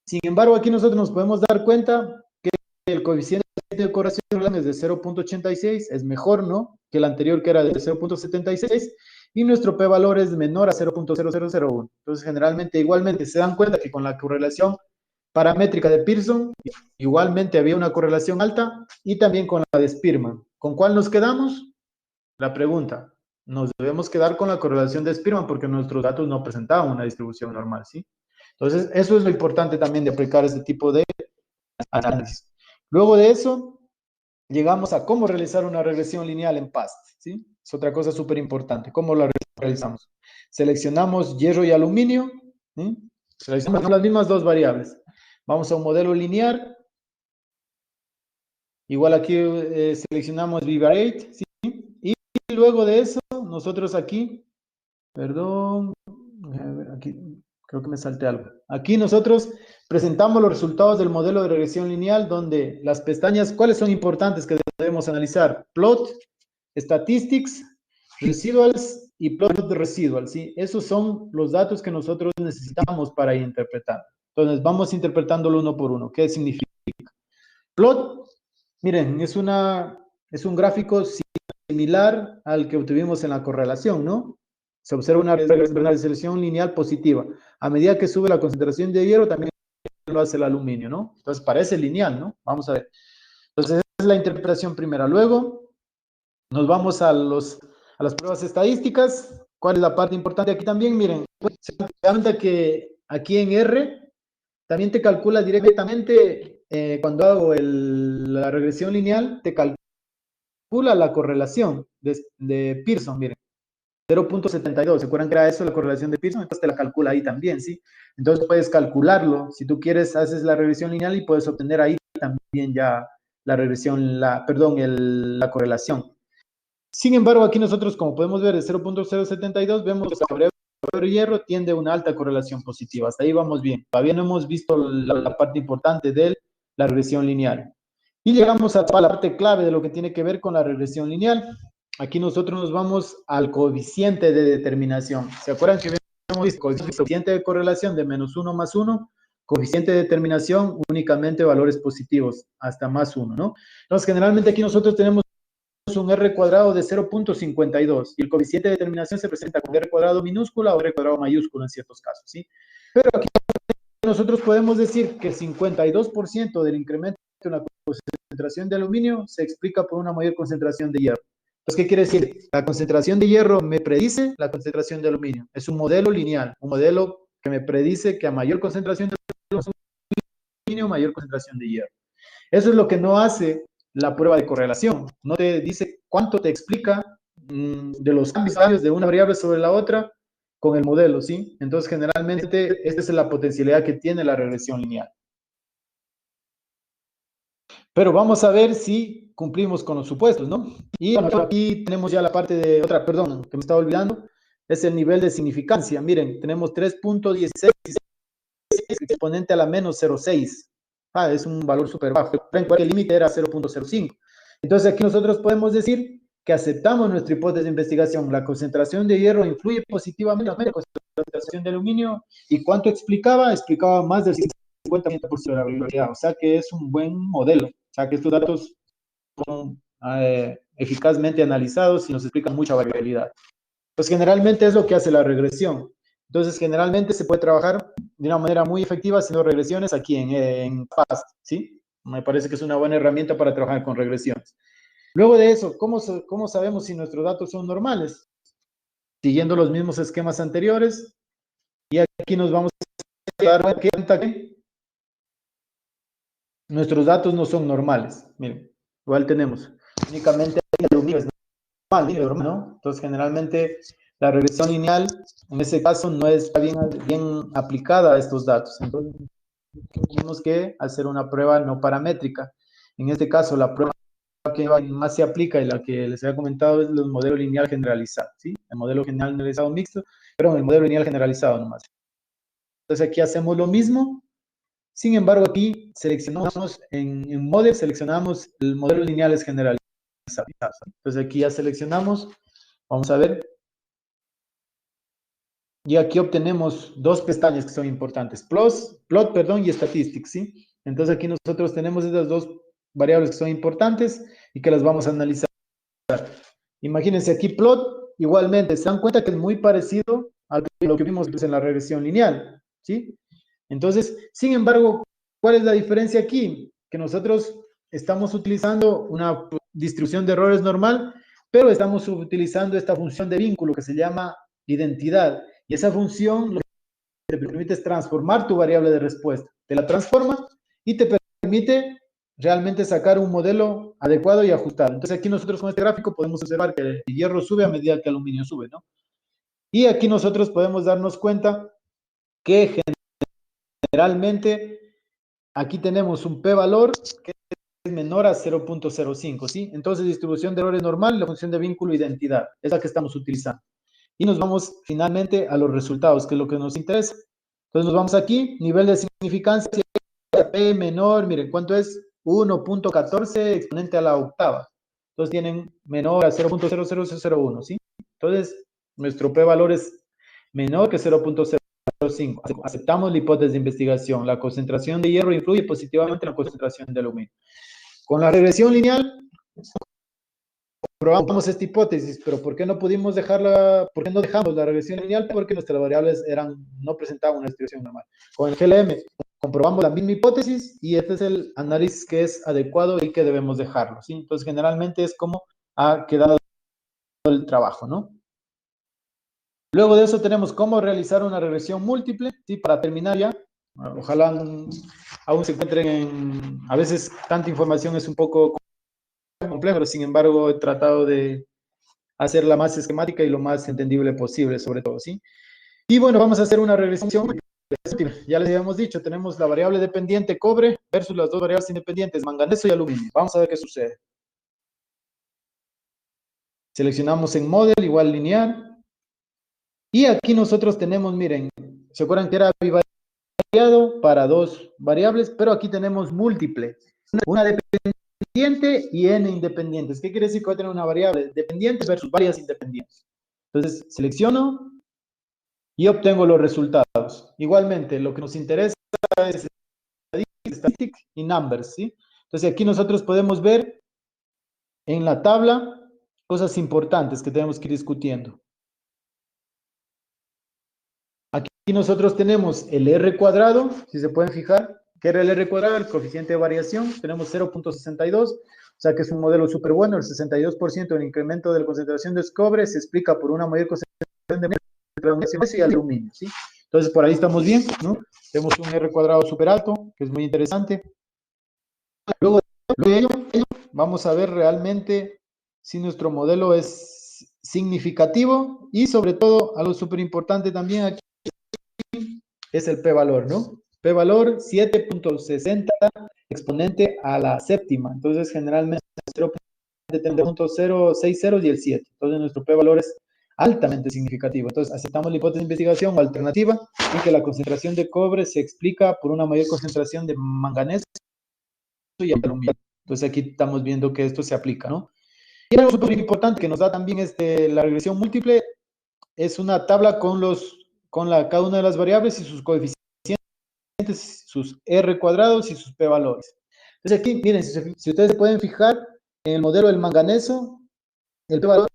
Sin embargo, aquí nosotros nos podemos dar cuenta que el coeficiente de correlación es de 0.86, es mejor, ¿no? Que el anterior que era de 0.76 y nuestro p-valor es menor a 0.0001. Entonces, generalmente, igualmente, se dan cuenta que con la correlación paramétrica de Pearson, igualmente había una correlación alta y también con la de Spearman. ¿Con cuál nos quedamos? La pregunta. Nos debemos quedar con la correlación de Spearman porque nuestros datos no presentaban una distribución normal, ¿sí? Entonces, eso es lo importante también de aplicar este tipo de análisis. Luego de eso, llegamos a cómo realizar una regresión lineal en PAST, ¿sí? Es otra cosa súper importante. ¿Cómo la realizamos? Seleccionamos hierro y aluminio, ¿sí? Seleccionamos las mismas dos variables. Vamos a un modelo lineal. Igual aquí seleccionamos Vivarate, ¿sí? Y luego de eso, nosotros aquí, perdón, a ver, aquí creo que me salté algo. Aquí nosotros presentamos los resultados del modelo de regresión lineal donde las pestañas, ¿cuáles son importantes que debemos analizar? Plot, Statistics, Residuals y Plot de Residuals, ¿sí? Esos son los datos que nosotros necesitamos para interpretar. Entonces, vamos interpretándolo uno por uno. ¿Qué significa? Plot, miren, es un gráfico similar al que obtuvimos en la correlación, ¿no? Se observa una selección lineal positiva. A medida que sube la concentración de hierro, también lo hace el aluminio, ¿no? Entonces parece lineal, ¿no? Vamos a ver. Entonces, esa es la interpretación primera. Luego, nos vamos a las pruebas estadísticas. ¿Cuál es la parte importante aquí también? Miren, se dan cuenta que aquí en R también te calcula directamente, cuando hago la regresión lineal, te calcula la correlación de Pearson, miren. 0.72, ¿se acuerdan que era eso la correlación de Pearson? Entonces te la calcula ahí también, ¿sí? Entonces puedes calcularlo, si tú quieres haces la regresión lineal y puedes obtener ahí también ya la regresión, la correlación. Sin embargo, aquí nosotros, como podemos ver, de 0.072, vemos que sobre el hierro tiende a una alta correlación positiva. Hasta ahí vamos bien. Todavía no hemos visto la parte importante de la regresión lineal. Y llegamos a la parte clave de lo que tiene que ver con la regresión lineal. Aquí nosotros nos vamos al coeficiente de determinación. ¿Se acuerdan que hemos visto coeficiente de correlación de -1 más 1? Coeficiente de determinación únicamente valores positivos, hasta +1, ¿no? Entonces, generalmente aquí nosotros tenemos un R cuadrado de 0.52 y el coeficiente de determinación se presenta con R cuadrado minúscula o R cuadrado mayúsculo en ciertos casos, ¿sí? Pero aquí nosotros podemos decir que el 52% del incremento en la concentración de aluminio se explica por una mayor concentración de hierro. Entonces, ¿qué quiere decir? La concentración de hierro me predice la concentración de aluminio. Es un modelo lineal, un modelo que me predice que a mayor concentración de aluminio, mayor concentración de hierro. Eso es lo que no hace la prueba de correlación. No te dice cuánto te explica de los cambios de una variable sobre la otra con el modelo, ¿sí? Entonces, generalmente, esta es la potencialidad que tiene la regresión lineal. Pero vamos a ver si cumplimos con los supuestos, ¿no? Y bueno, aquí tenemos ya la parte de otra, perdón, que me estaba olvidando, es el nivel de significancia. Miren, tenemos 3.16 exponente a la menos 0.6. Es un valor súper bajo. En cualquier límite era 0.05. Entonces aquí nosotros podemos decir que aceptamos nuestra hipótesis de investigación. La concentración de hierro influye positivamente en la concentración de aluminio. ¿Y cuánto explicaba? Explicaba más del 50% de la variabilidad. O sea que es un buen modelo. O sea que estos datos son eficazmente analizados y nos explican mucha variabilidad. Pues generalmente es lo que hace la regresión. Entonces, generalmente se puede trabajar de una manera muy efectiva haciendo regresiones aquí en FAST, ¿sí? Me parece que es una buena herramienta para trabajar con regresiones. Luego de eso, ¿cómo sabemos si nuestros datos son normales? Siguiendo los mismos esquemas anteriores. Y aquí nos vamos a dar cuenta que nuestros datos no son normales. Miren, igual tenemos únicamente el aluminio es normal, ¿no? Entonces, generalmente la regresión lineal, en ese caso, no está bien aplicada a estos datos. Entonces, tenemos que hacer una prueba no paramétrica. En este caso, la prueba que más se aplica y la que les había comentado es el modelo lineal generalizado, ¿sí? El modelo generalizado mixto, pero el modelo lineal generalizado nomás. Entonces, aquí hacemos lo mismo. Sin embargo, aquí seleccionamos en Model, seleccionamos el modelo lineal generalizado. Entonces, aquí ya seleccionamos. Vamos a ver. Y aquí obtenemos dos pestañas que son importantes, plot, y statistics, ¿sí? Entonces aquí nosotros tenemos esas dos variables que son importantes y que las vamos a analizar. Imagínense aquí plot, igualmente, se dan cuenta que es muy parecido a lo que vimos en la regresión lineal, ¿sí? Entonces, sin embargo, ¿cuál es la diferencia aquí? Que nosotros estamos utilizando una distribución de errores normal, pero estamos utilizando esta función de vínculo que se llama identidad. Y esa función lo que te permite es transformar tu variable de respuesta. Te la transforma y te permite realmente sacar un modelo adecuado y ajustado. Entonces aquí nosotros con este gráfico podemos observar que el hierro sube a medida que el aluminio sube, ¿no? Y aquí nosotros podemos darnos cuenta que generalmente aquí tenemos un p-valor que es menor a 0.05, ¿sí? Entonces distribución de errores normal, la función de vínculo identidad, es la que estamos utilizando. Y nos vamos finalmente a los resultados, que es lo que nos interesa. Entonces nos vamos aquí, nivel de significancia, P menor, miren, ¿cuánto es? 1.14 exponente a la octava. Entonces tienen menor a 0.00001, ¿sí? Entonces, nuestro P-valor es menor que 0.05. Aceptamos la hipótesis de investigación. La concentración de hierro influye positivamente en la concentración de aluminio. Con la regresión lineal, probamos esta hipótesis, pero ¿por qué no pudimos dejarla? ¿Por qué no dejamos la regresión lineal? Porque nuestras variables no presentaban una distribución normal. Con el GLM comprobamos la misma hipótesis y este es el análisis que es adecuado y que debemos dejarlo, ¿sí? Entonces, generalmente es como ha quedado el trabajo, ¿no? Luego de eso tenemos cómo realizar una regresión múltiple, ¿sí? Para terminar ya, ojalá aún se encuentren a veces tanta información es un poco complejo, pero sin embargo he tratado de hacerla más esquemática y lo más entendible posible, sobre todo, ¿sí? Y bueno, vamos a hacer una regresión. Ya les habíamos dicho, tenemos la variable dependiente cobre versus las dos variables independientes, manganeso y aluminio. Vamos a ver qué sucede. Seleccionamos en model, igual lineal. Y aquí nosotros tenemos, miren, ¿se acuerdan que era bivariado para dos variables? Pero aquí tenemos múltiple. Una dependiente y n independientes. ¿Qué quiere decir que voy a tener una variable dependiente versus varias independientes? Entonces, selecciono y obtengo los resultados. Igualmente, lo que nos interesa es statistics y numbers, ¿sí? Entonces, aquí nosotros podemos ver en la tabla cosas importantes que tenemos que ir discutiendo. Aquí nosotros tenemos el R cuadrado, si se pueden fijar, ¿qué era el R cuadrado? El coeficiente de variación, tenemos 0.62, o sea que es un modelo súper bueno, el 62% del incremento de la concentración de cobre se explica por una mayor concentración de y aluminio, ¿sí? Entonces por ahí estamos bien, ¿no? Tenemos un R cuadrado súper alto, que es muy interesante. Luego de ello, vamos a ver realmente si nuestro modelo es significativo y sobre todo, algo súper importante también aquí es el p-valor, ¿no? P-valor 7.60 exponente a la séptima. Entonces, generalmente 0.060 y el 7. Entonces, nuestro p-valor es altamente significativo. Entonces, aceptamos la hipótesis de investigación o alternativa en que la concentración de cobre se explica por una mayor concentración de manganeso y aluminio. Entonces, aquí estamos viendo que esto se aplica, ¿no? Y algo súper importante que nos da también la regresión múltiple es una tabla cada una de las variables y sus coeficientes, sus R cuadrados y sus P valores. Entonces aquí, miren, si ustedes se pueden fijar en el modelo del manganeso, el P valor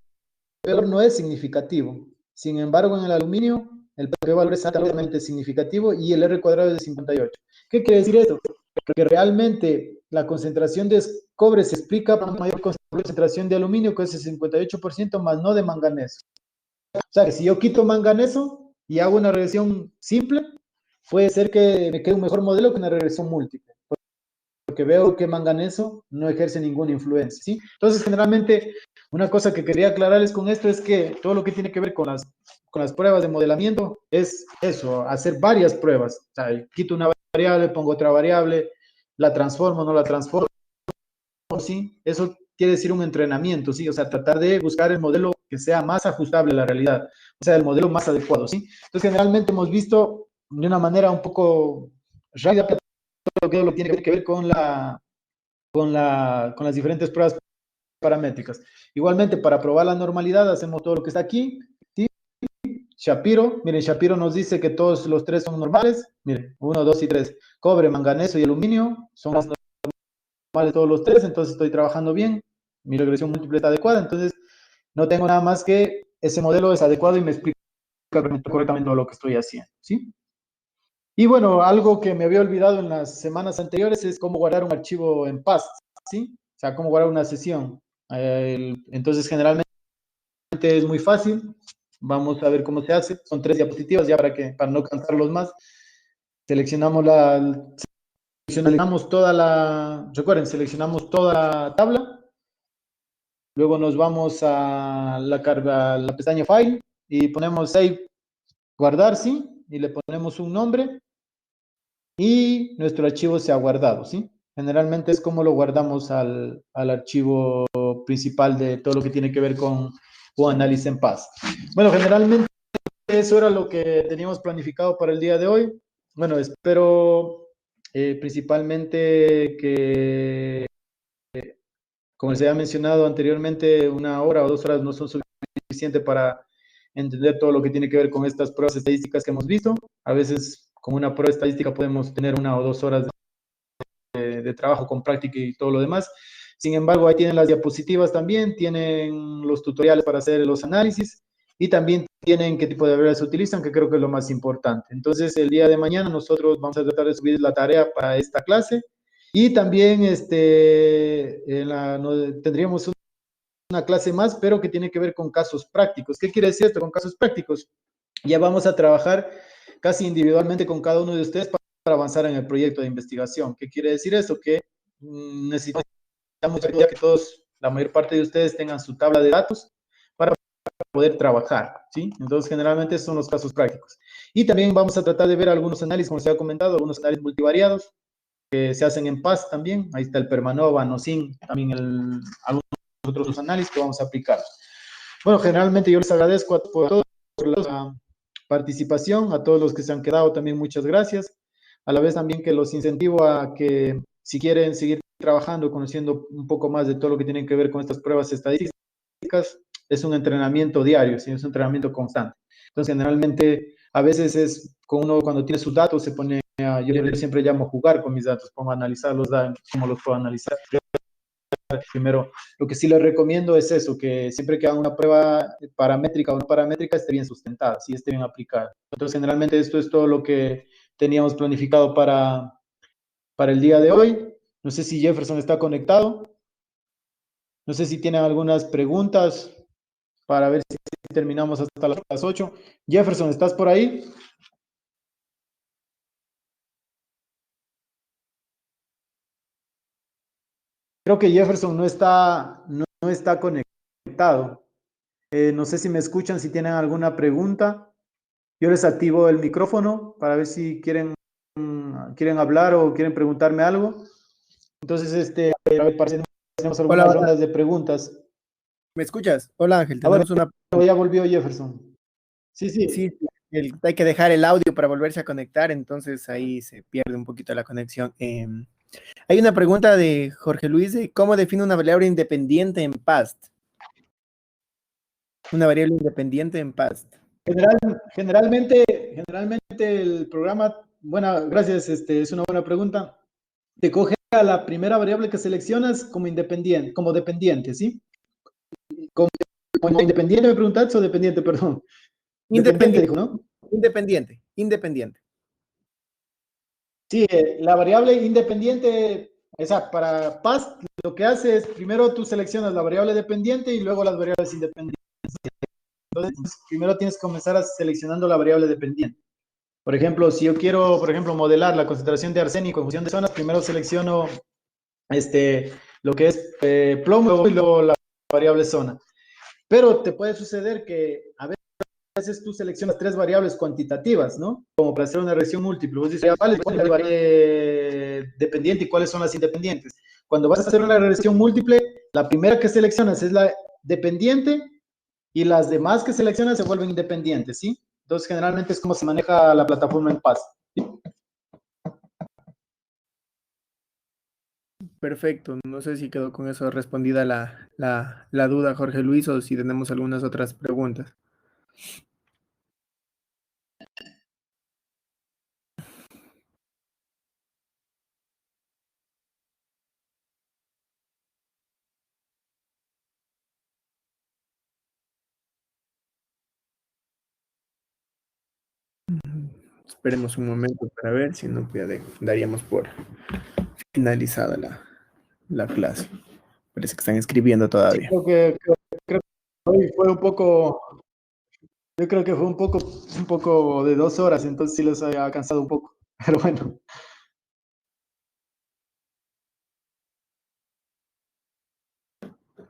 no es significativo. Sin embargo, en el aluminio, el P valor es altamente significativo y el R cuadrado es de 58. ¿Qué quiere decir esto? Que realmente la concentración de cobre se explica por una mayor concentración de aluminio, que es el 58%, más no de manganeso. O sea, que si yo quito manganeso y hago una regresión simple, puede ser que me quede un mejor modelo que una regresión múltiple, porque veo que manganeso no ejerce ninguna influencia, ¿sí? Entonces, generalmente, una cosa que quería aclararles con esto es que todo lo que tiene que ver con las pruebas de modelamiento es eso, hacer varias pruebas. O sea, quito una variable, pongo otra variable, la transformo, no la transformo, ¿sí? Eso quiere decir un entrenamiento, ¿sí? O sea, tratar de buscar el modelo que sea más ajustable a la realidad, o sea, el modelo más adecuado, ¿sí? Entonces, generalmente hemos visto de una manera un poco rápida todo lo que tiene que ver con las diferentes pruebas paramétricas. Igualmente, para probar la normalidad, hacemos todo lo que está aquí, ¿sí? Shapiro, miren, Shapiro nos dice que todos los tres son normales, miren, 1, 2 y 3, cobre, manganeso y aluminio son normales todos los tres, entonces estoy trabajando bien, mi regresión múltiple está adecuada, entonces no tengo nada más que ese modelo es adecuado y me explica correctamente lo que estoy haciendo, ¿sí? Y bueno, algo que me había olvidado en las semanas anteriores es cómo guardar un archivo en paz, ¿sí? O sea, cómo guardar una sesión. Entonces, generalmente es muy fácil. Vamos a ver cómo se hace. Son 3 diapositivas ya para no cansarlos más. Seleccionamos recuerden, seleccionamos toda la tabla. Luego nos vamos a la pestaña File y ponemos Save, guardar, ¿sí? Y le ponemos un nombre y nuestro archivo se ha guardado, ¿sí? Generalmente es como lo guardamos al archivo principal de todo lo que tiene que ver con análisis en paz. Bueno, generalmente eso era lo que teníamos planificado para el día de hoy. Bueno, espero principalmente que, como les había mencionado anteriormente, 1 hora o 2 horas no son suficientes para entender todo lo que tiene que ver con estas pruebas estadísticas que hemos visto. A veces con una prueba estadística podemos tener 1 o 2 horas de trabajo con práctica y todo lo demás. Sin embargo, ahí tienen las diapositivas también, tienen los tutoriales para hacer los análisis y también tienen qué tipo de variables se utilizan, que creo que es lo más importante. Entonces, el día de mañana nosotros vamos a tratar de subir la tarea para esta clase y también tendríamos una clase más, pero que tiene que ver con casos prácticos. ¿Qué quiere decir esto con casos prácticos? Ya vamos a trabajar casi individualmente con cada uno de ustedes para avanzar en el proyecto de investigación. ¿Qué quiere decir eso? Que necesitamos ya que la mayor parte de ustedes tengan su tabla de datos para poder trabajar, ¿sí? Entonces, generalmente esos son los casos prácticos. Y también vamos a tratar de ver algunos análisis, como se ha comentado, algunos análisis multivariados que se hacen en PAS también. Ahí está el Permanova, NOSIN, también algunos otros análisis que vamos a aplicar. Bueno, generalmente yo les agradezco a todos por la participación, a todos los que se han quedado también muchas gracias. A la vez también que los incentivo a que si quieren seguir trabajando, conociendo un poco más de todo lo que tiene que ver con estas pruebas estadísticas, es un entrenamiento diario, ¿sí? Es un entrenamiento constante. Entonces, generalmente, a veces es con uno cuando tiene sus datos, se pone, yo siempre llamo jugar con mis datos, pongo a analizar los datos, cómo los puedo analizar. Primero, lo que sí les recomiendo es eso, que siempre que hagan una prueba paramétrica o no paramétrica esté bien sustentada, sí esté bien aplicada. Entonces, generalmente esto es todo lo que teníamos planificado para el día de hoy. No sé si Jefferson está conectado. No sé si tienen algunas preguntas para ver si terminamos hasta las 8. Jefferson, ¿estás por ahí? Creo que Jefferson no está conectado. No sé si me escuchan, si tienen alguna pregunta. Yo les activo el micrófono para ver si quieren hablar o quieren preguntarme algo. Entonces, a ver, tenemos Hola, algunas hola, rondas de preguntas. ¿me escuchas? Hola Ángel, Ah, bueno, tenemos una... ya volvió Jefferson. Sí, sí. Sí, sí, hay que dejar el audio para volverse a conectar, entonces ahí se pierde un poquito la conexión. Hay una pregunta de Jorge Luis de cómo define una variable independiente en PAST. Una variable independiente en PAST. General, generalmente el programa, bueno, gracias, es una buena pregunta. Te coge a la primera variable que seleccionas como independiente, como dependiente, ¿sí? Como, como independiente me preguntaste o dependiente, perdón. Dependiente Independiente, dijo, ¿no? independiente. Sí, la variable independiente, esa para PAST, lo que hace es primero tú seleccionas la variable dependiente y luego las variables independientes. Entonces, primero tienes que comenzar seleccionando la variable dependiente. Por ejemplo, si yo quiero, por ejemplo, modelar la concentración de arsénico en función de zonas, primero selecciono lo que es plomo y luego la variable zona. Pero te puede suceder que a veces tú seleccionas tres variables cuantitativas, ¿no? Como para hacer una regresión múltiple. Vos dices, ¿cuál es la variable dependiente y cuáles son las independientes? Cuando vas a hacer una regresión múltiple, la primera que seleccionas es la dependiente y las demás que seleccionas se vuelven independientes, ¿sí? Entonces, generalmente es como se maneja la plataforma en Paz. Perfecto, no sé si quedó con eso respondida la duda, Jorge Luis, o si tenemos algunas otras preguntas. Esperemos un momento para ver, si no, pues ya daríamos por finalizada la clase. Parece que están escribiendo Sí, todavía. creo que hoy fue un poco, yo creo que fue un poco de 2 horas, entonces sí les había cansado un poco, pero bueno.